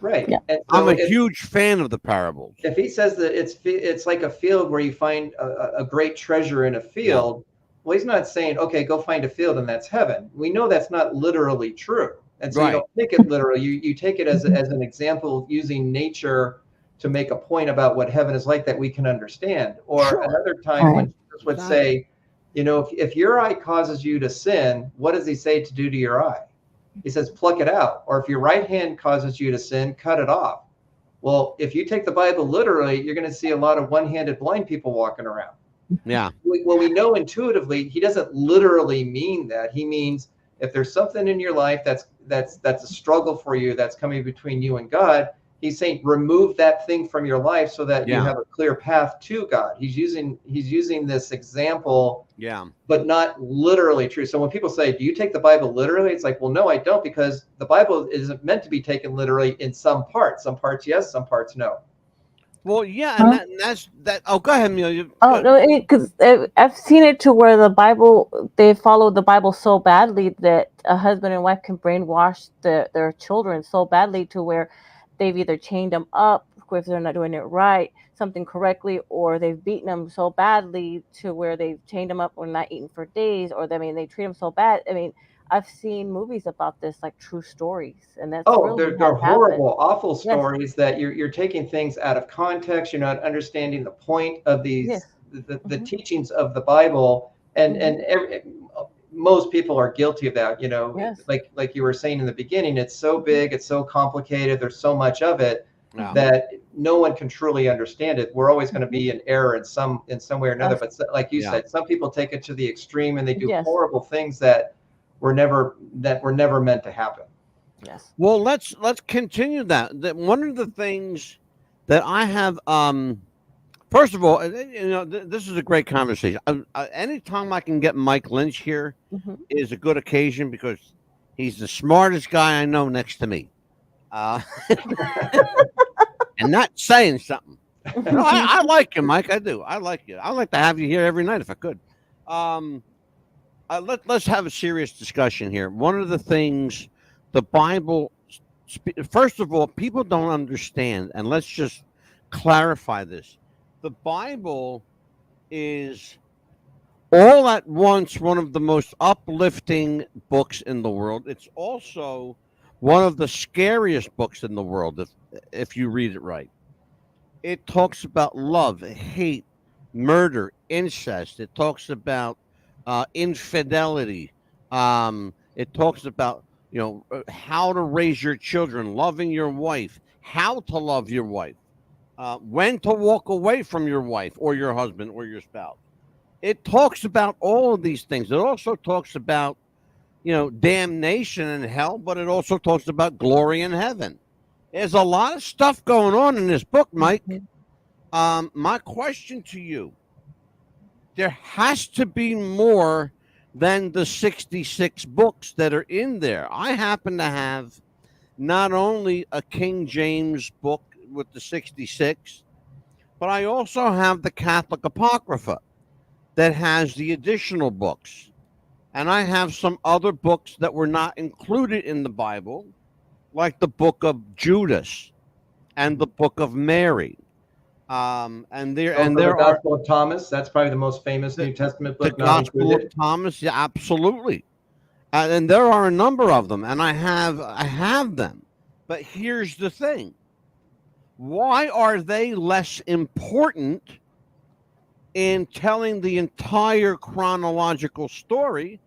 Right. Yeah. And so I'm a huge fan of the parables. If he says that it's like a field where you find a great treasure in a field. Yeah. Well, he's not saying, okay, go find a field and that's heaven. We know that's not literally true. And so you don't take it literally. You take it as an example using nature to make a point about what heaven is like that we can understand. Or another time when Jesus would say, if your eye causes you to sin, what does he say to do to your eye? He says, pluck it out. Or if your right hand causes you to sin, cut it off. Well, if you take the Bible literally, you're going to see a lot of one-handed blind people walking around. Yeah. Well, we know intuitively he doesn't literally mean that. He means if there's something in your life that's a struggle for you, that's coming between you and God, he's saying remove that thing from your life so that you have a clear path to God. He's using this example, but not literally true. So when people say, "Do you take the Bible literally?" It's like, well, no, I don't, because the Bible isn't meant to be taken literally in some parts. Some parts yes, some parts no. Well, yeah, and that's that. Oh, go ahead, Amelia. No, because I've seen it to where they follow the Bible so badly that a husband and wife can brainwash their children so badly to where they've either chained them up if they're not doing it right, something correctly, or they've beaten them so badly to where they've chained them up or not eating for days, or they treat them so bad. I've seen movies about this, like true stories, and that's they're horrible, awful stories that you're taking things out of context. You're not understanding the point of these the teachings of the Bible, and most people are guilty of that. Like you were saying in the beginning, it's so big, it's so complicated. There's so much of it that no one can truly understand it. We're always going to be in error in some way or another. But like you said, some people take it to the extreme and they do horrible things that were never meant to happen. Yes. Well, let's continue that. One of the things that I have, first of all, this is a great conversation. Anytime I can get Mike Lynch here is a good occasion because he's the smartest guy I know next to me, and not saying something. I like you, Mike. I do. I like you. I'd like to have you here every night if I could. Let's have a serious discussion here. One of the things the Bible, first of all, people don't understand, and let's just clarify this. The Bible is all at once one of the most uplifting books in the world. It's also one of the scariest books in the world if you read it right. It talks about love, hate, murder, incest. It talks about infidelity. It talks about how to raise your children, loving your wife, how to love your wife, when to walk away from your wife or your husband or your spouse. It talks about all of these things. It also talks about damnation and hell, but it also talks about glory in heaven. There's a lot of stuff going on in this book, Mike. My question to you: there has to be more than the 66 books that are in there. I happen to have not only a King James book with the 66, but I also have the Catholic Apocrypha that has the additional books. And I have some other books that were not included in the Bible, like the book of Judas and the book of Mary. The Gospel of Thomas, that's probably the most famous New Testament book. The Gospel of Thomas, yeah, absolutely. And there are a number of them, and I have them. But here's the thing: why are they less important in telling the entire chronological story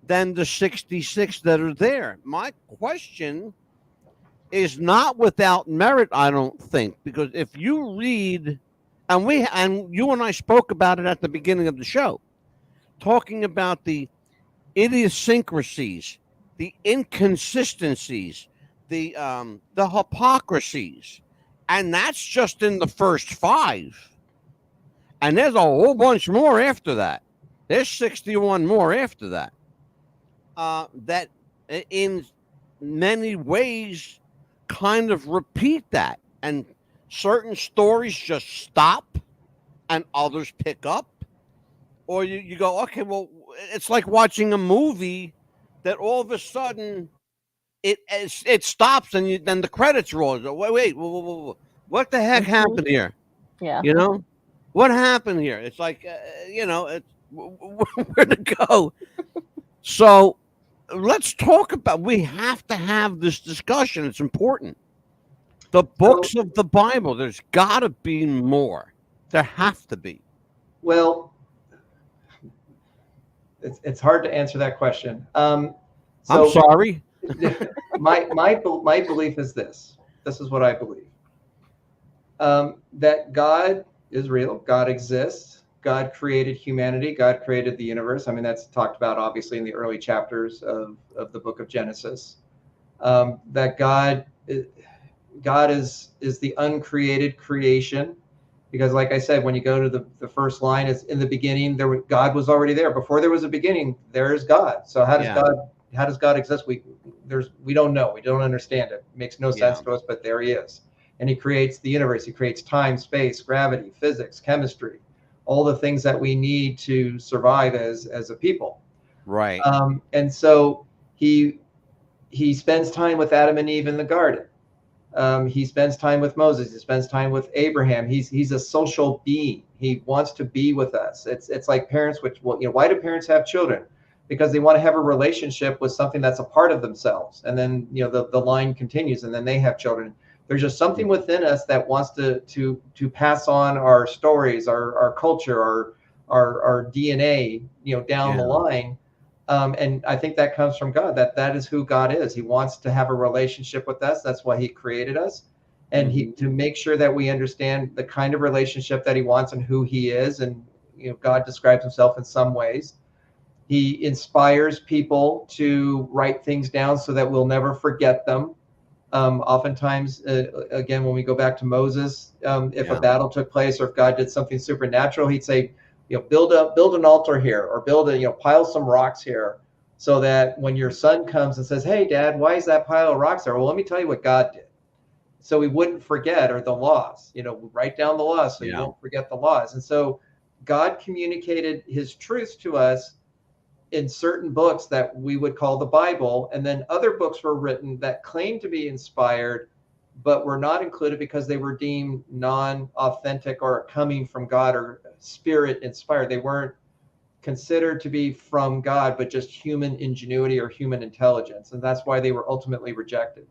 than the 66 that are there. My question is not without merit, I don't think, because if you read, and you and I spoke about it at the beginning of the show, talking about the idiosyncrasies, the inconsistencies, the hypocrisies, and that's just in the first 5. And there's a whole bunch more after that. There's 61 more after that. That in many ways kind of repeat that. And certain stories just stop and others pick up. Or you go, okay, well, it's like watching a movie that all of a sudden it stops and then the credits roll. Wait, what the heck happened here? Yeah. You know, what happened here? It's like, it's where to go. So let's talk about, we have to have this discussion. It's important. The books of the Bible, there's got to be more. There have to be. Well, it's hard to answer that question. I'm sorry. my belief is this. This is what I believe. That God is real. God exists. God created humanity. God created the universe. I mean, that's talked about obviously in the early chapters of the book of Genesis. That God is the uncreated creation. Because like I said, when you go to the first line, it's in the beginning, God was already there. Before there was a beginning, there is God. So how does God exist? We don't know. We don't understand it. It makes no sense to us, but there he is. And he creates the universe. He creates time, space, gravity, physics, chemistry, all the things that we need to survive as a people. Right. And so he spends time with Adam and Eve in the garden. He spends time with Moses. He spends time with Abraham. He's a social being. He wants to be with us. It's like parents, why do parents have children? Because they want to have a relationship with something that's a part of themselves. And then, the line continues and then they have children. There's just something within us that wants to pass on our stories, our culture, our DNA, down the line. And I think that comes from God, that is who God is. He wants to have a relationship with us. That's why he created us. And to make sure that we understand the kind of relationship that he wants and who he is. And, God describes himself in some ways. He inspires people to write things down so that we'll never forget them. Oftentimes, again, when we go back to Moses, if a battle took place or if God did something supernatural, he'd say, build an altar here, or pile some rocks here, so that when your son comes and says, hey, Dad, why is that pile of rocks there? Well, let me tell you what God did. So we wouldn't forget, or the laws, write down the laws so you won't forget the laws. And so God communicated his truths to us in certain books that we would call the Bible. And then other books were written that claimed to be inspired, but were not included because they were deemed non-authentic or coming from God or spirit inspired. They weren't considered to be from God, but just human ingenuity or human intelligence. And that's why they were ultimately rejected.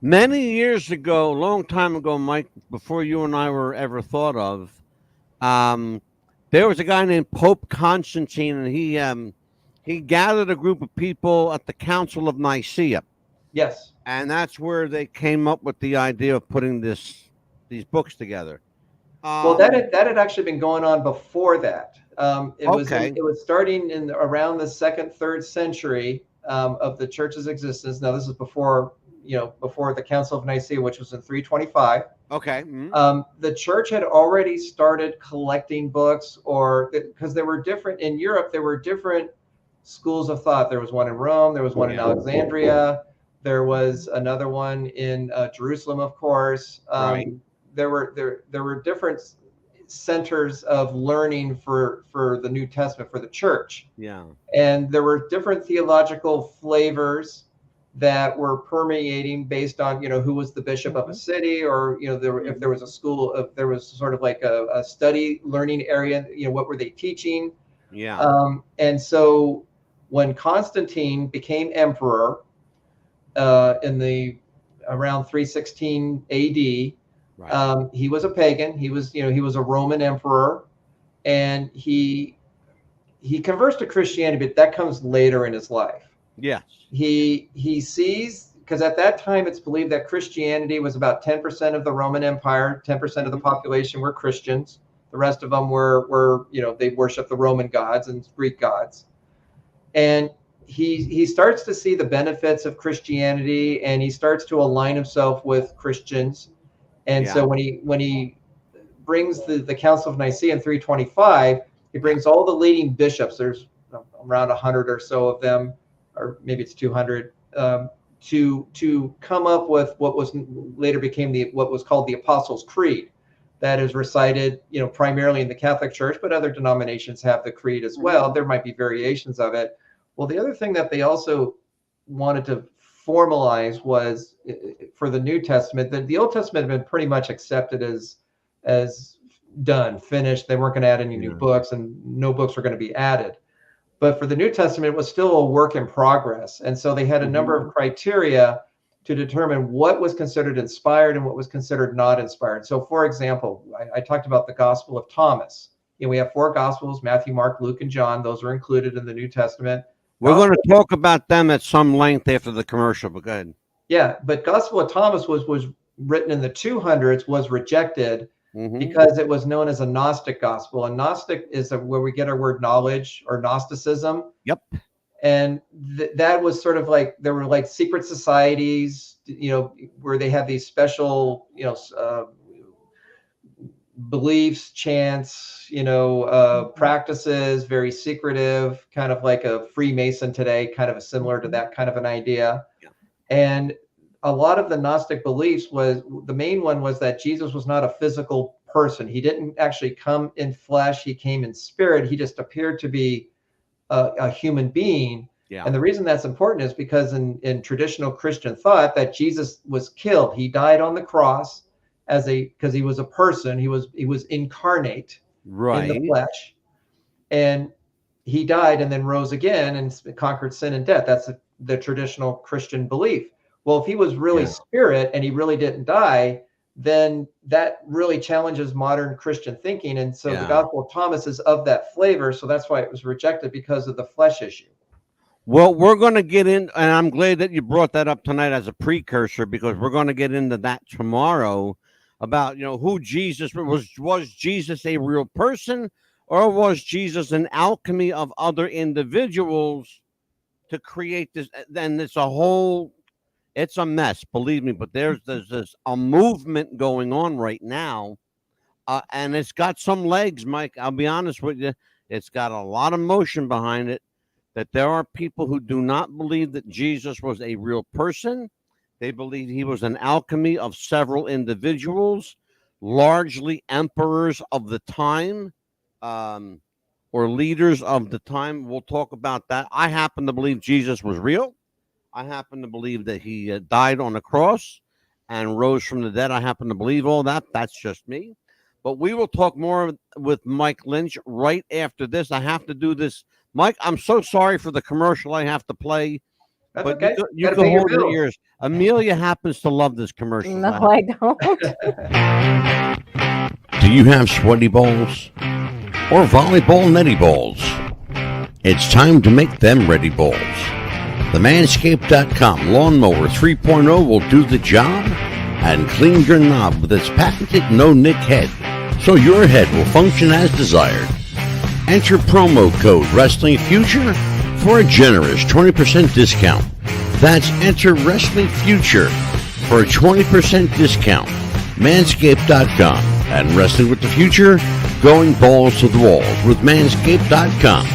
Many years ago, a long time ago, Mike, before you and I were ever thought of, there was a guy named Pope Constantine, and he gathered a group of people at the Council of Nicaea. Yes. And that's where they came up with the idea of putting these books together. Well, that had actually been going on before that. It was starting in around the 2nd, 3rd century of the church's existence. Now, this is before the Council of Nicaea, which was in 325. Okay. The church had already started collecting books, because there were different in Europe. There were different schools of thought. There was one in Rome. There was one in Alexandria. There was another one in Jerusalem, of course. Right. There were different centers of learning for the New Testament, for the church. Yeah. And there were different theological flavors that were permeating based on, who was the bishop of a city, or, if there was a school, there was sort of like a study learning area, what were they teaching? Yeah. And so when Constantine became emperor in around 316 AD, right. He was a pagan. He was a Roman emperor, and he he converts to Christianity, but that comes later in his life. Yes. He sees, because at that time it's believed that Christianity was about 10% of the Roman Empire, 10% of the population were Christians. The rest of them were they worship the Roman gods and Greek gods. And he starts to see the benefits of Christianity, and he starts to align himself with Christians. And so when he brings the Council of Nicaea in 325, he brings all the leading bishops. There's around 100 or so of them, or maybe it's 200, to come up with what was later became what was called the Apostles' Creed. That is recited, primarily in the Catholic Church, but other denominations have the creed as well. There might be variations of it. Well, the other thing that they also wanted to formalize was for the New Testament, that the Old Testament had been pretty much accepted as done, finished. They weren't going to add any new books, and no books were going to be added. But for the New Testament, it was still a work in progress. And so they had a number of criteria to determine what was considered inspired and what was considered not inspired. So, for example, I talked about the Gospel of Thomas. We have 4 Gospels: Matthew, Mark, Luke, and John. Those are included in the New Testament. We're going to talk about them at some length after the commercial, but go ahead. Yeah, but Gospel of Thomas was written in the 200s, was rejected because it was known as a Gnostic gospel. And Gnostic is where we get our word knowledge, or Gnosticism. Yep. And that was sort of like, there were like secret societies, where they had these special, beliefs, chants, practices, very secretive, kind of like a Freemason today, kind of similar to that kind of an idea. Yeah. And a lot of the Gnostic beliefs the main one was that Jesus was not a physical person. He didn't actually come in flesh. He came in spirit. He just appeared to be a human being. Yeah. And the reason that's important is because in traditional Christian thought, that Jesus was killed. He died on the cross because he was a person. He was incarnate in the flesh, and he died and then rose again and conquered sin and death. That's the traditional Christian belief. Well, if he was really spirit and he really didn't die, then that really challenges modern Christian thinking. And so the Gospel of Thomas is of that flavor. So that's why it was rejected, because of the flesh issue. Well, we're going to get in, and I'm glad that you brought that up tonight as a precursor, because we're going to get into that tomorrow about, who Jesus was. Was Jesus a real person, or was Jesus an alchemy of other individuals to create this? Then it's it's a mess, believe me, but there's a movement going on right now, and it's got some legs, Mike. I'll be honest with you. It's got a lot of motion behind it, that there are people who do not believe that Jesus was a real person. They believe he was an alchemy of several individuals, largely emperors of the time, or leaders of the time. We'll talk about that. I happen to believe Jesus was real. I happen to believe that he died on the cross and rose from the dead. I happen to believe all that. That's just me. But we will talk more with Mike Lynch right after this. I have to do this. Mike, I'm so sorry for the commercial I have to play. That's but okay. You can hold your ears. Amelia happens to love this commercial. No, I don't. Do you have sweaty balls or volleyball netty balls? It's time to make them ready balls. The Manscaped.com Lawnmower 3.0 will do the job and clean your knob with its patented no-nick head, so your head will function as desired. Enter promo code Wrestling Future for a generous 20% discount. That's enter Wrestling Future for a 20% discount. Manscaped.com and Wrestling with the Future, going balls to the walls with Manscaped.com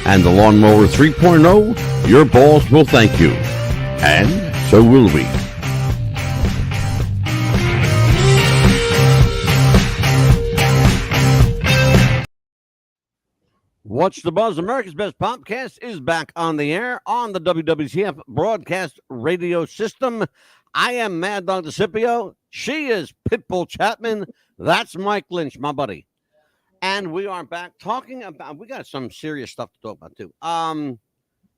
and the Lawnmower 3.0. Your balls will thank you, and so will we. What's the Buzz? America's Best Podcast is back on the air on the WWTF broadcast radio system. I am Mad Dog DeCipio. She is Pitbull Chapman. That's Mike Lynch, my buddy. And we are back talking about, we got some serious stuff to talk about too.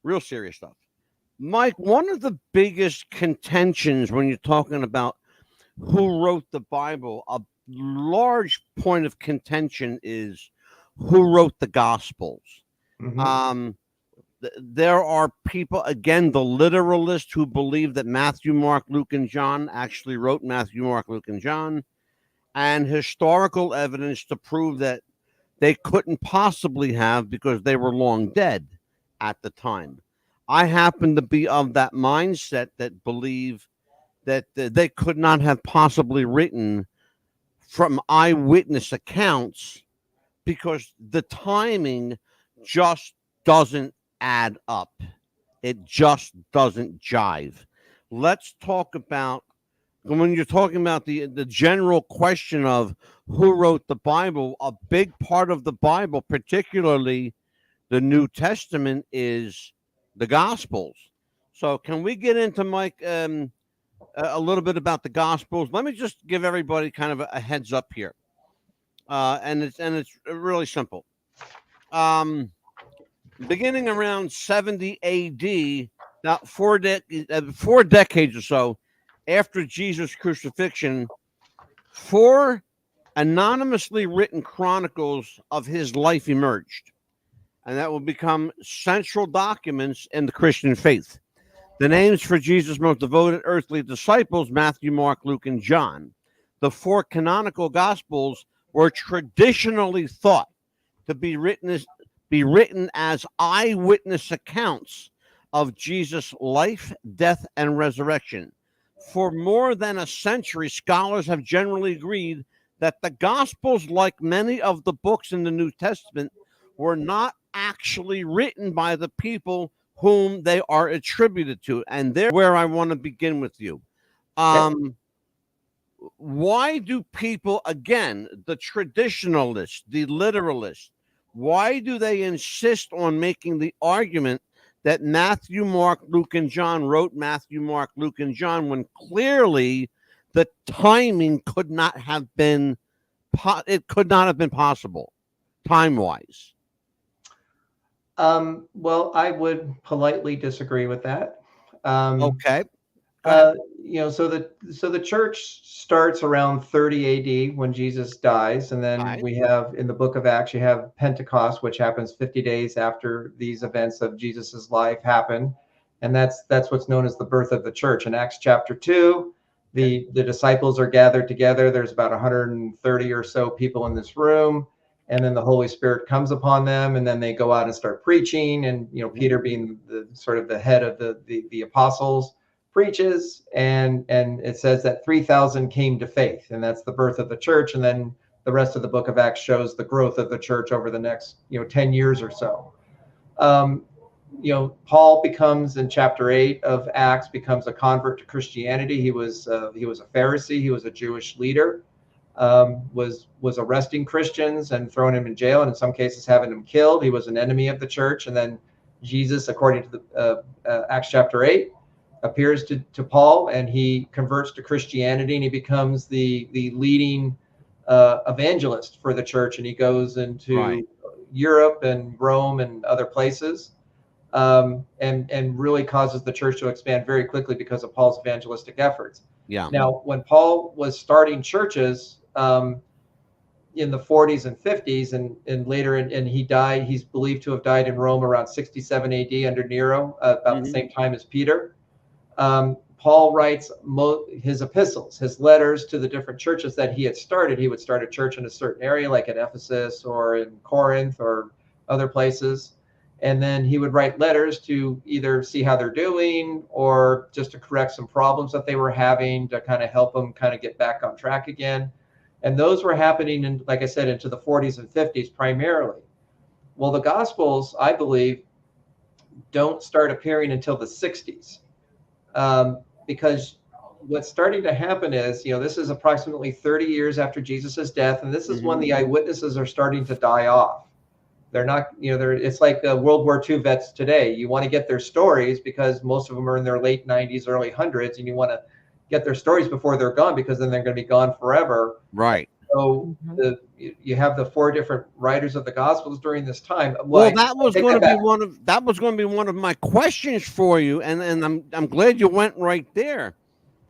Real serious stuff. Mike, one of the biggest contentions when you're talking about who wrote the Bible, a large point of contention is who wrote the Gospels. Um, there are people, again, the literalists who believe that Matthew, Mark, Luke, and John actually wrote Matthew, Mark, Luke, and John, and historical evidence to prove that they couldn't possibly have because they were long dead at the time. I happen to be of that mindset that believe that they could not have possibly written from eyewitness accounts because the timing just doesn't add up. It just doesn't jive. Let's talk about, when you're talking about the general question of who wrote the Bible, a big part of the Bible, particularly the New Testament, is the Gospels. So can we get into, Mike, a little bit about the Gospels? Let me just give everybody kind of a heads up here. And it's really simple. Beginning around 70 AD, about 4 decades or so after Jesus' crucifixion, 4 anonymously written chronicles of his life emerged, and that will become central documents in the Christian faith. The names for Jesus' most devoted earthly disciples: Matthew, Mark, Luke, and John. The 4 canonical Gospels were traditionally thought to be written as eyewitness accounts of Jesus' life, death, and resurrection. For more than a century, scholars have generally agreed that the Gospels, like many of the books in the New Testament, were not actually written by the people whom they are attributed to. And there's where I want to begin with you. Why do people, again, the traditionalists, the literalists, why do they insist on making the argument that Matthew, Mark, Luke, and John wrote Matthew, Mark, Luke, and John, when clearly the timing could not have been possible time-wise? Well, I would politely disagree with that. Okay. So the church starts around 30 AD when Jesus dies, and then we have, in the book of Acts, you have Pentecost, which happens 50 days after these events of Jesus's life happen, and that's what's known as the birth of the church. In Acts chapter 2, the disciples are gathered together. There's about 130 or so people in this room, and then the Holy Spirit comes upon them, and then they go out and start preaching. And Peter, being the sort of the head of the apostles, preaches, and it says that 3,000 came to faith, and that's the birth of the church. And then the rest of the book of Acts shows the growth of the church over the next 10 years or so. Paul becomes, in chapter 8 of Acts, becomes a convert to Christianity. He was a Pharisee. He was a Jewish leader. Was arresting Christians and throwing them in jail, and in some cases having them killed. He was an enemy of the church. And then Jesus, according to the Acts chapter 8, appears to Paul, and he converts to Christianity, and he becomes the leading evangelist for the church. And he goes into Europe and Rome and other places, and really causes the church to expand very quickly because of Paul's evangelistic efforts. Yeah. Now, when Paul was starting churches in the 40s and 50s, and later, and he died, he's believed to have died in Rome around 67 AD under Nero, about the same time as Peter. Paul writes his epistles, his letters to the different churches that he had started. He would start a church in a certain area, like at Ephesus or in Corinth or other places. And then he would write letters to either see how they're doing or just to correct some problems that they were having, to kind of help them kind of get back on track again. And those were happening, in, like I said, into the 40s and 50s primarily. Well, the Gospels, I believe, don't start appearing until the 60s. Because what's starting to happen is, this is approximately 30 years after Jesus's death, and this is when the eyewitnesses are starting to die off. They're not, it's like World War II vets today. You want to get their stories because most of them are in their late 90s, early 100s, and you want to get their stories before they're gone, because then they're going to be gone forever. Right. So you have the 4 different writers of the Gospels during this time. Well, that was going to be one of my questions for you, and I'm glad you went right there.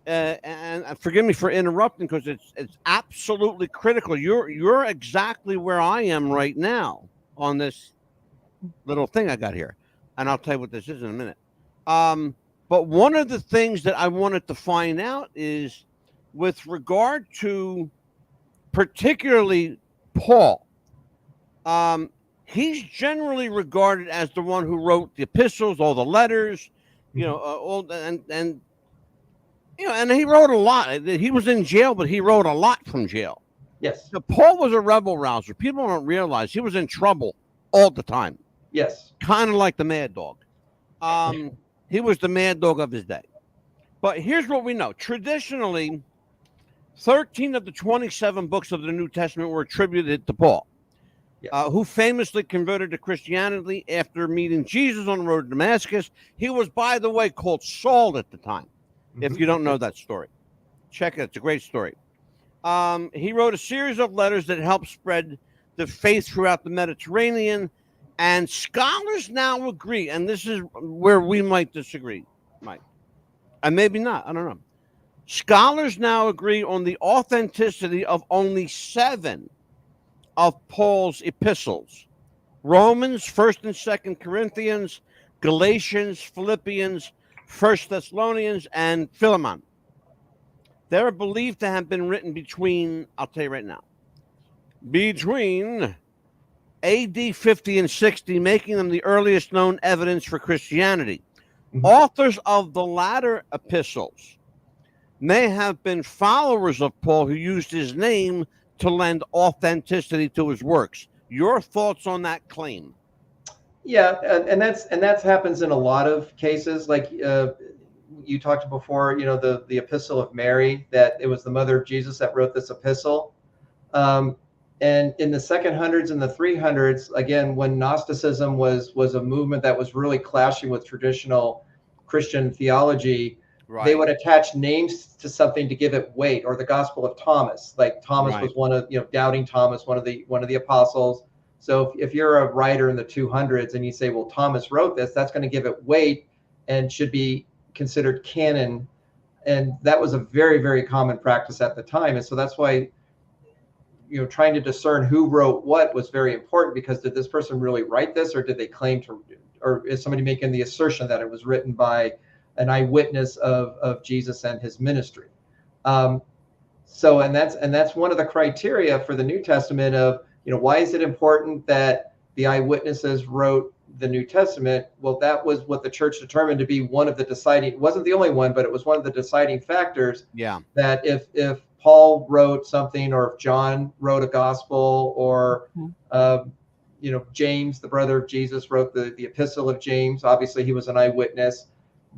And forgive me for interrupting, because it's absolutely critical. You're exactly where I am right now on this little thing I got here, and I'll tell you what this is in a minute. But one of the things that I wanted to find out is with regard to particularly Paul. He's generally regarded as the one who wrote the epistles, all the letters, and he wrote a lot. He was in jail, but he wrote a lot from jail. Yes. So Paul was a rebel rouser. People don't realize he was in trouble all the time. Yes. Kind of like the Mad Dog. He was the Mad Dog of his day. But here's what we know. Traditionally, 13 of the 27 books of the New Testament were attributed to Paul, who famously converted to Christianity after meeting Jesus on the road to Damascus. He was, by the way, called Saul at the time. If you don't know that story, check it. It's a great story. He wrote a series of letters that helped spread the faith throughout the Mediterranean. And scholars now agree, and this is where we might disagree, Mike, and maybe not. I don't know. Scholars now agree on the authenticity of only 7 of Paul's epistles: Romans, 1st and 2nd Corinthians, Galatians, Philippians, 1st Thessalonians, and Philemon. They're believed to have been written between, I'll tell you right now, between AD 50 and 60, making them the earliest known evidence for Christianity. Authors of the latter epistles may have been followers of Paul who used his name to lend authenticity to his works. Your thoughts on that claim? Yeah, and that's happens in a lot of cases. Like you talked before, the Epistle of Mary, that it was the mother of Jesus that wrote this epistle. And in the 200s and the 300s, again, when Gnosticism was a movement that was really clashing with traditional Christian theology, they would attach names to something to give it weight, or the Gospel of Thomas. Like Thomas was one of, doubting Thomas, one of the apostles. So if you're a writer in the 200s and you say, well, Thomas wrote this, that's going to give it weight and should be considered canon. And that was a very, very common practice at the time. And so that's why, trying to discern who wrote what was very important, because did this person really write this, or did they claim to, or is somebody making the assertion that it was written by an eyewitness of Jesus and his ministry? And that's one of the criteria for the New Testament of, why is it important that the eyewitnesses wrote the New Testament? Well, that was what the church determined to be one of the deciding, it wasn't the only one, but it was one of the deciding factors. Yeah. That if Paul wrote something, or if John wrote a gospel, or James, the brother of Jesus, wrote the Epistle of James. Obviously, he was an eyewitness.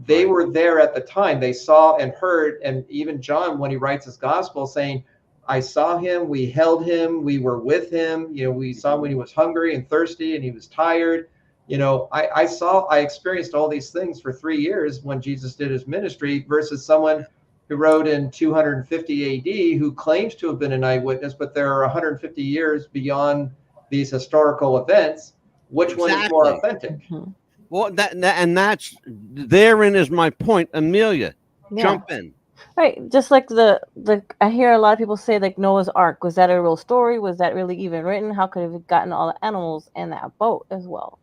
They were there at the time. They saw and heard, and even John, when he writes his gospel, saying, I saw him, we held him, we were with him. We saw him when he was hungry and thirsty and he was tired. I experienced all these things for 3 years when Jesus did his ministry, versus someone who wrote in 250 AD who claims to have been an eyewitness, but there are 150 years beyond these historical events. Which one is more authentic? Well, that's therein is my point. Amelia, jump in. Right, just like the I hear a lot of people say, like, Noah's Ark, was that a real story? Was that really even written? How could it have gotten all the animals in that boat as well?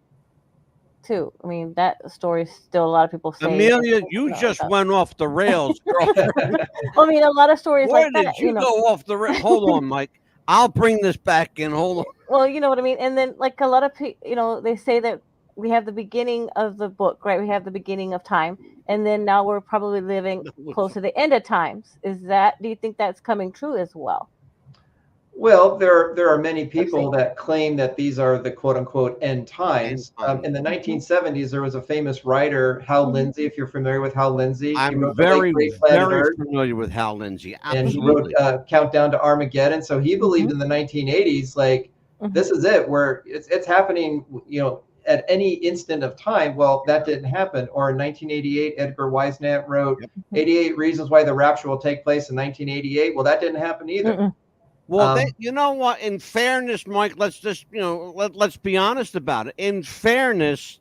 Too. I mean, that story still a lot of people say. Amelia, you just went off the rails, girlfriend. I mean, a lot of stories Where like that. Where did you go off the rails? Hold on, Mike. I'll bring this back in. Hold on. Well, you know what I mean. And then, like, a lot of people, they say that we have the beginning of the book, right? We have the beginning of time, and then now we're probably living close to the end of times. Do you think that's coming true as well? Well, there are many people that claim that these are the quote unquote end times. In the 1970s, there was a famous writer, Hal Lindsey. If you're familiar with Hal Lindsey, I'm very familiar with Hal Lindsey. Absolutely. And he wrote Countdown to Armageddon. So he believed in the 1980s, like this is it, where it's happening, at any instant of time. Well, that didn't happen. Or in 1988, Edgar Weisnant wrote 88 Reasons Why the Rapture Will Take Place in 1988. Well, that didn't happen either. Well, you know what? In fairness, Mike, let's just let's be honest about it. In fairness,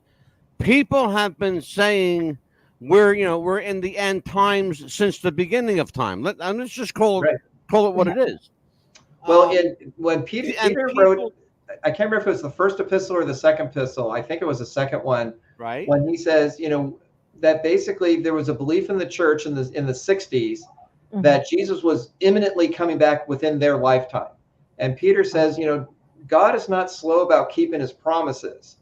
people have been saying we're in the end times since the beginning of time. Let's just call it what it is. Well, when Peter wrote, I can't remember if it was the first epistle or the second epistle. I think it was the second one. Right. When he says, that basically there was a belief in the church in the 60s that Jesus was imminently coming back within their lifetime. And Peter says, God is not slow about keeping his promises.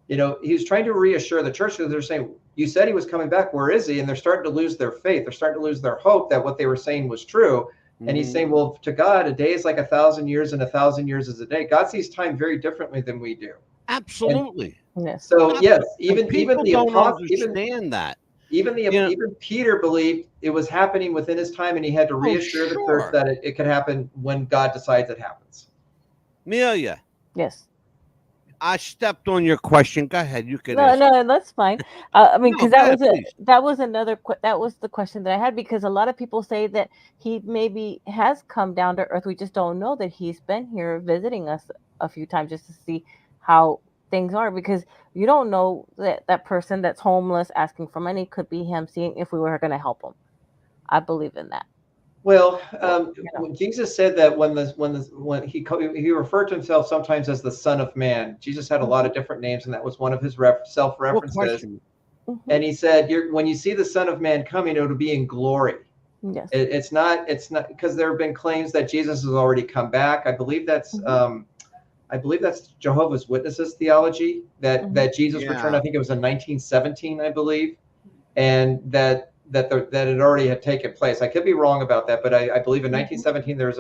He's trying to reassure the church because they're saying, you said he was coming back. Where is he? And they're starting to lose their faith. They're starting to lose their hope that what they were saying was true. And he's saying, well, to God, a day is like 1,000 years and 1,000 years is a day. God sees time very differently than we do. Absolutely. Yes. So yes, even people the don't apostle, understand that. Even Peter believed it was happening within his time, and he had to reassure the church that it could happen when God decides it happens. Amelia. Yes. I stepped on your question. Go ahead. You can. No, that's fine. Because No, that was the question that I had, because a lot of people say that he maybe has come down to earth. We just don't know that he's been here visiting us a few times just to see how things are, because you don't know that person that's homeless asking for money could be him, seeing if we were going to help him. I believe in that. Well, when Jesus said that when he referred to himself sometimes as the Son of Man, Jesus had a lot of different names, and that was one of his self-references. And he said, when you see the Son of Man coming, it'll be in glory. Yes. It's not because there have been claims that Jesus has already come back. I believe that's Jehovah's Witnesses theology that Jesus returned. I think it was in 1917, I believe, and that it already had taken place. I could be wrong about that, but I believe in 1917 there's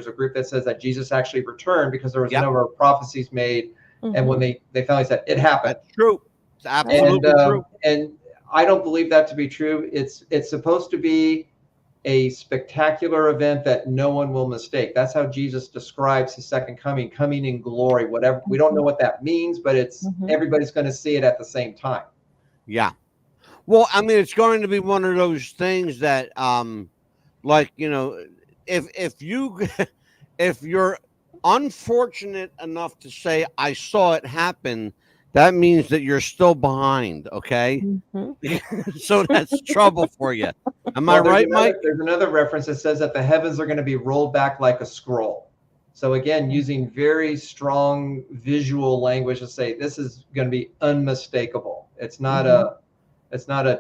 a group that says that Jesus actually returned because there was a number of prophecies made, and when they finally said it happened. That's true. It's absolutely true. And I don't believe that to be true. It's supposed to be a spectacular event that no one will mistake. That's how Jesus describes his second coming in glory. Whatever, we don't know what that means, but it's everybody's going to see it at the same time. Yeah. Well, I mean, it's going to be one of those things that, if you're unfortunate enough to say, I saw it happen, that means that you're still behind. Okay. So that's trouble for you. Am I right, Mike? There's another reference that says that the heavens are going to be rolled back like a scroll. So again, using very strong visual language to say this is going to be unmistakable. It's not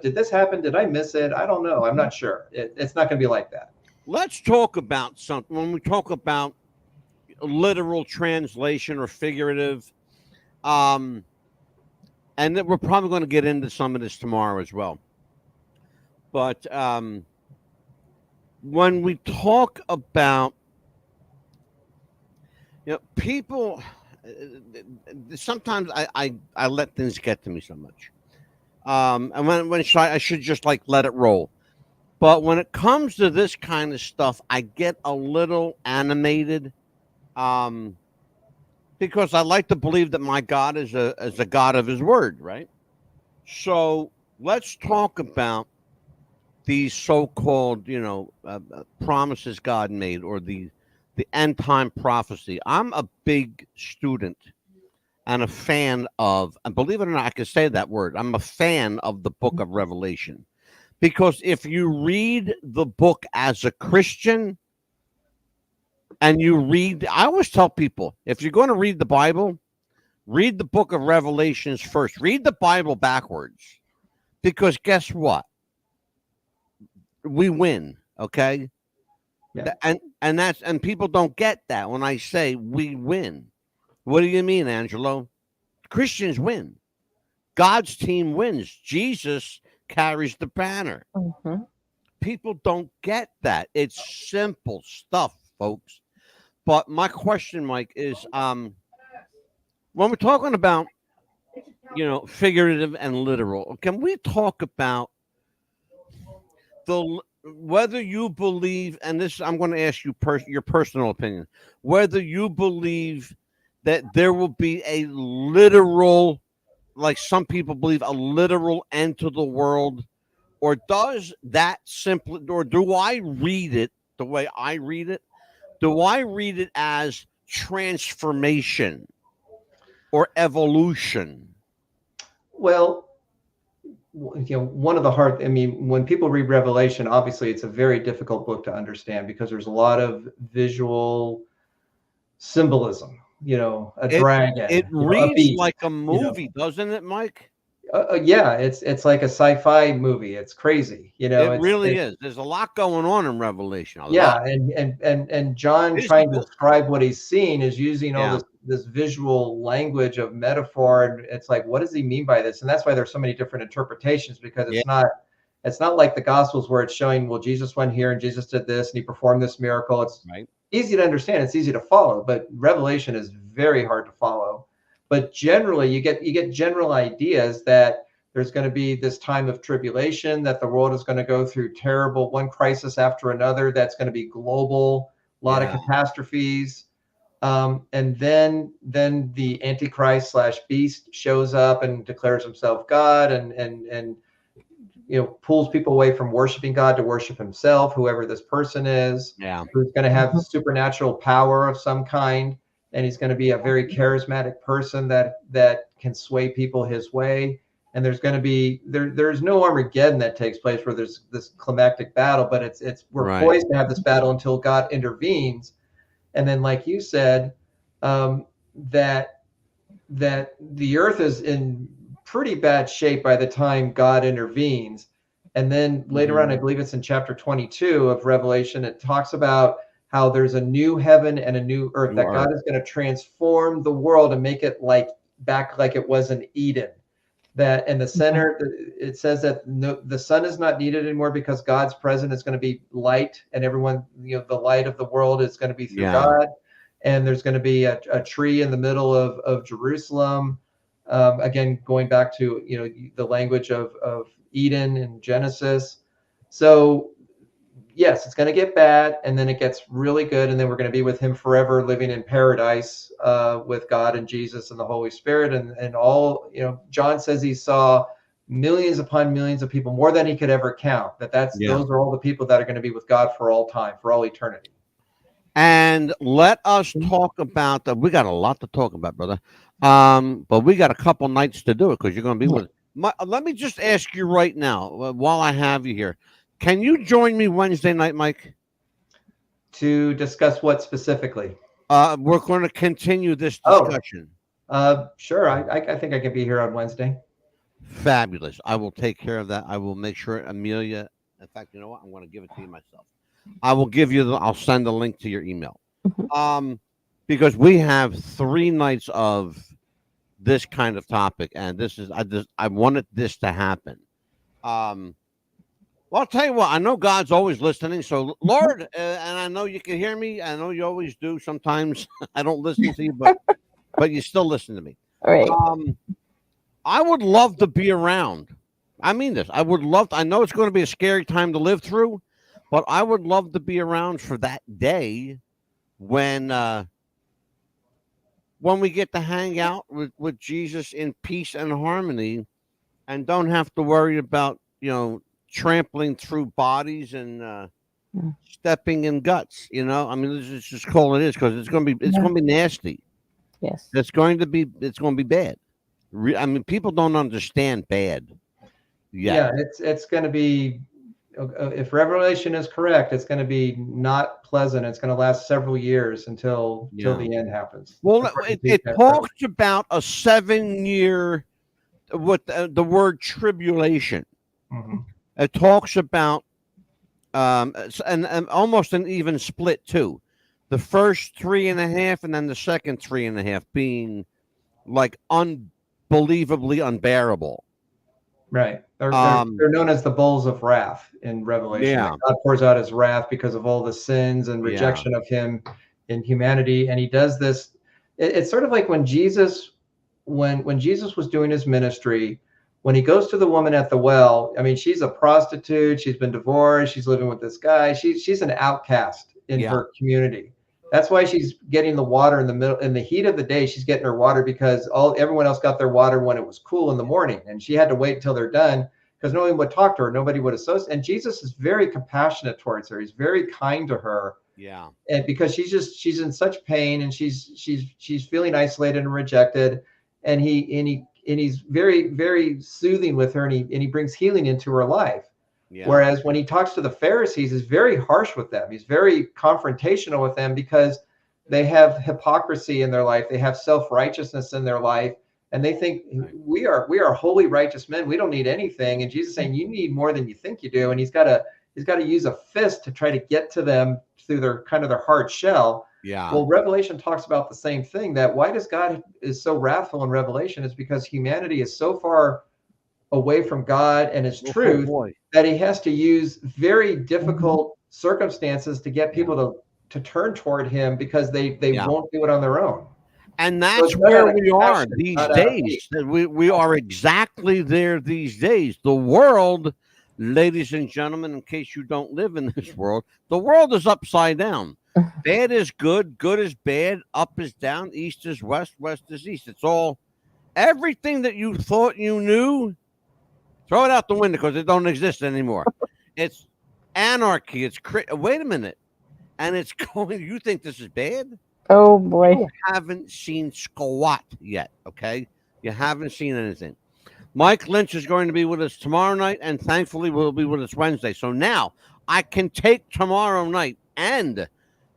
did this happen? Did I miss it? I don't know. I'm not sure. It's not going to be like that. Let's talk about something. When we talk about literal translation or figurative, and then we're probably going to get into some of this tomorrow as well. But when we talk about, people, sometimes I let things get to me so much. And when I should just let it roll. But when it comes to this kind of stuff, I get a little animated, because I like to believe that my God is a God of his word, right? So let's talk about these so-called, promises God made, or the end time prophecy. I'm a big student and a fan of, and believe it or not, I can say that word. I'm a fan of the book of Revelation, because if you read the book as a Christian and I always tell people, if you're going to read the Bible, read the book of Revelations first. Read the Bible backwards, because guess what? We win. Okay. Yeah. And people don't get that when I say we win. What do you mean, Angelo? Christians win. God's team wins. Jesus carries the banner. People don't get that. It's simple stuff, folks. But my question, Mike, is when we're talking about, figurative and literal, can we talk about whether you believe, and this I'm going to ask you your personal opinion, whether you believe that there will be a literal, like some people believe, a literal end to the world, or does that simply, or do I read it the way I read it? Do I read it as transformation or evolution? Well, one of the hard, when people read Revelation, obviously it's a very difficult book to understand because there's a lot of visual symbolism. a It dragon, it a reads beast, like a you know. movie, doesn't it, Mike? Yeah, it's like a sci-fi movie. It's crazy, It it's really is. There's a lot going on in Revelation. A lot. yeah, and John It's trying to describe what he's seeing is using all Yeah. this visual language of metaphor, and it's like, what does he mean by this? And that's why there's so many different interpretations, because Yeah. it's not like the Gospels where it's showing, well, Jesus went here and Jesus did this and he performed this miracle. It's Right. easy to understand, it's easy to follow, but Revelation is very hard to follow. But generally, you get general ideas that there's going to be this time of tribulation, that the world is going to go through terrible, one crisis after another. That's going to be global, a lot of Yeah. catastrophes. And then the Antichrist / beast shows up and declares himself God, and pulls people away from worshiping God to worship himself, whoever this person is. Yeah. Who's going to have supernatural power of some kind, and he's going to be a very charismatic person that can sway people his way. And there's going to be there's no Armageddon that takes place where there's this climactic battle, but we're Right. poised to have this battle until God intervenes. And then, like you said, that the earth is in pretty bad shape by the time God intervenes. And then later on, I believe it's in chapter 22 of Revelation, it talks about how there's a new heaven and a new earth, that God is going to transform the world and make it back like it was in Eden. That in the center, it says that the sun is not needed anymore, because God's presence is going to be light, and everyone, the light of the world is going to be through God. And there's going to be a tree in the middle of Jerusalem. Again, going back to the language of Eden and Genesis. So yes, it's going to get bad, and then it gets really good, and then we're going to be with him forever, living in paradise with God and Jesus and the Holy Spirit, and all. John says he saw millions upon millions of people, more than he could ever count. Those are all the people that are going to be with God for all time, for all eternity. And let us talk about that. We got a lot to talk about, brother. But we got a couple nights to do it, because you're going to be with. Let me just ask you right now, while I have you here, can you join me Wednesday night, Mike? To discuss what specifically? We're going to continue this discussion. Sure. I think I can be here on Wednesday. Fabulous. I will take care of that. I will make sure Amelia. In fact, you know what? I'm going to give it to you myself. I will give you I'll send the link to your email. Because we have 3 nights of this kind of topic, and I wanted this to happen. Well, I'll tell you what, I know God's always listening. So Lord, and I know you can hear me. I know you always do. Sometimes I don't listen to you, but you still listen to me. All right. I would love to be around. I mean this. I would love to. I know it's going to be a scary time to live through, but I would love to be around for that day when we get to hang out with Jesus in peace and harmony, and don't have to worry about trampling through bodies and stepping in guts. I mean, this is just call it is, because it's going to be nasty. Yes. It's going to be bad. I mean, people don't understand bad. Yeah, it's going to be, if Revelation is correct, it's going to be not pleasant. It's going to last several years until the end happens. Well, it talks about a 7-year with the word tribulation. Mm-hmm. It talks about and almost an even split too. The first 3.5 and then the second 3.5 being like unbelievably unbearable. Right. They're known as the bowls of wrath in Revelation. Yeah. God pours out his wrath because of all the sins and rejection of him in humanity. And he does this. It's sort of like when Jesus was doing his ministry, when he goes to the woman at the well. I mean, she's a prostitute. She's been divorced. She's living with this guy. She's an outcast in her community. That's why she's getting the water in the heat of the day. She's getting her water because everyone else got their water when it was cool in the morning, and she had to wait until they're done because no one would talk to her. Nobody would associate. And Jesus is very compassionate towards her. He's very kind to her. Yeah. And because she's in such pain, and she's feeling isolated and rejected, and he's very, very soothing with her, and he brings healing into her life. Yeah. Whereas when he talks to the Pharisees, he's very harsh with them. He's very confrontational with them because they have hypocrisy in their life. They have self-righteousness in their life. And they think we are holy, righteous men. We don't need anything. And Jesus is saying you need more than you think you do. And he's got to use a fist to try to get to them through their hard shell. Yeah. Well, Revelation talks about the same thing, that why does God is so wrathful in Revelation is because humanity is so far away from God and his truth that he has to use very difficult circumstances to get people to turn toward him, because they won't do it on their own. And that's where we are these days. We are exactly there these days. The world, ladies and gentlemen, in case you don't live in this world, the world is upside down. Bad is good, good is bad, up is down, east is west, west is east. It's all, everything that you thought you knew, throw it out the window because it don't exist anymore. It's anarchy. It's wait a minute. And it's going, you think this is bad? Oh boy. You haven't seen squat yet, okay? You haven't seen anything. Mike Lynch is going to be with us tomorrow night, and thankfully will be with us Wednesday. So now I can take tomorrow night, and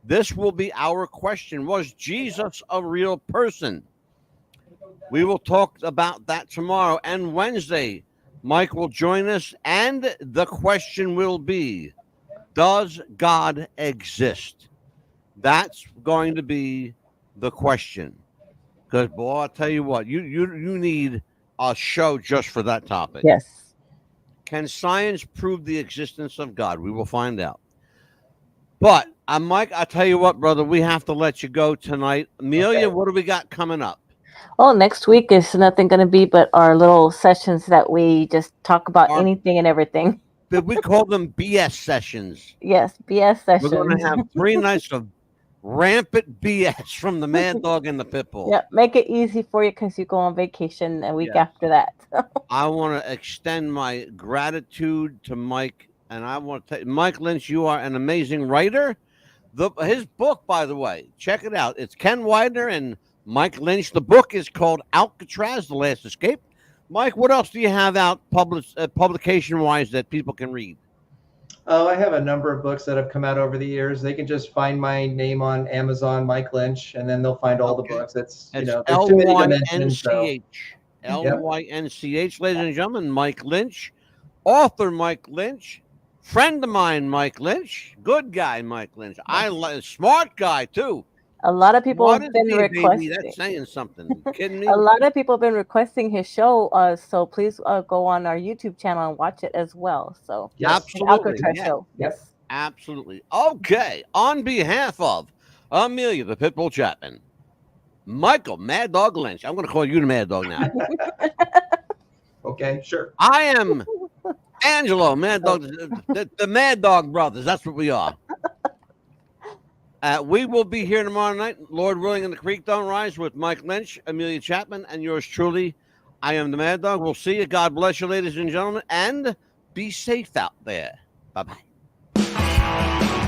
this will be our question. Was Jesus a real person? We will talk about that tomorrow. And Wednesday, Mike will join us, and the question will be, does God exist? That's going to be the question. Because, boy, I'll tell you what, you need a show just for that topic. Yes. Can science prove the existence of God? We will find out. But, Mike, I'll tell you what, brother, we have to let you go tonight. Amelia, what do we got coming up? Well, next week is nothing going to be but our little sessions that we just talk about anything and everything. We call them BS sessions. Yes, BS sessions. We're going to have 3 nights of rampant BS from the Mad Dog and the Pitbull. Yeah, make it easy for you because you go on vacation a week after that. I want to extend my gratitude to Mike, and I want to tell you, Mike Lynch, you are an amazing writer. His book, by the way, check it out. It's Ken Widener and Mike Lynch. The book is called Alcatraz, The Last Escape. Mike, what else do you have out publication-wise that people can read? Oh, I have a number of books that have come out over the years. They can just find my name on Amazon, Mike Lynch, and then they'll find all the books. It's there's too many to mention. So. L-Y-N-C-H, ladies and gentlemen, Mike Lynch, author Mike Lynch, friend of mine, Mike Lynch, good guy, Mike Lynch. Smart guy, too. A lot of people have been requesting. That's saying something. You kidding me? A lot of people have been requesting his show, so please go on our YouTube channel and watch it as well. So absolutely, show. Yes, absolutely. Okay, on behalf of Amelia, the Pitbull Chapman, Michael, Mad Dog Lynch. I'm going to call you the Mad Dog now. Okay, sure. I am Angelo, Mad Dog, the Mad Dog Brothers. That's what we are. We will be here tomorrow night, Lord willing, and the creek don't rise, with Mike Lynch, Amelia Chapman, and yours truly. I am the Mad Dog. We'll see you. God bless you, ladies and gentlemen, and be safe out there. Bye-bye.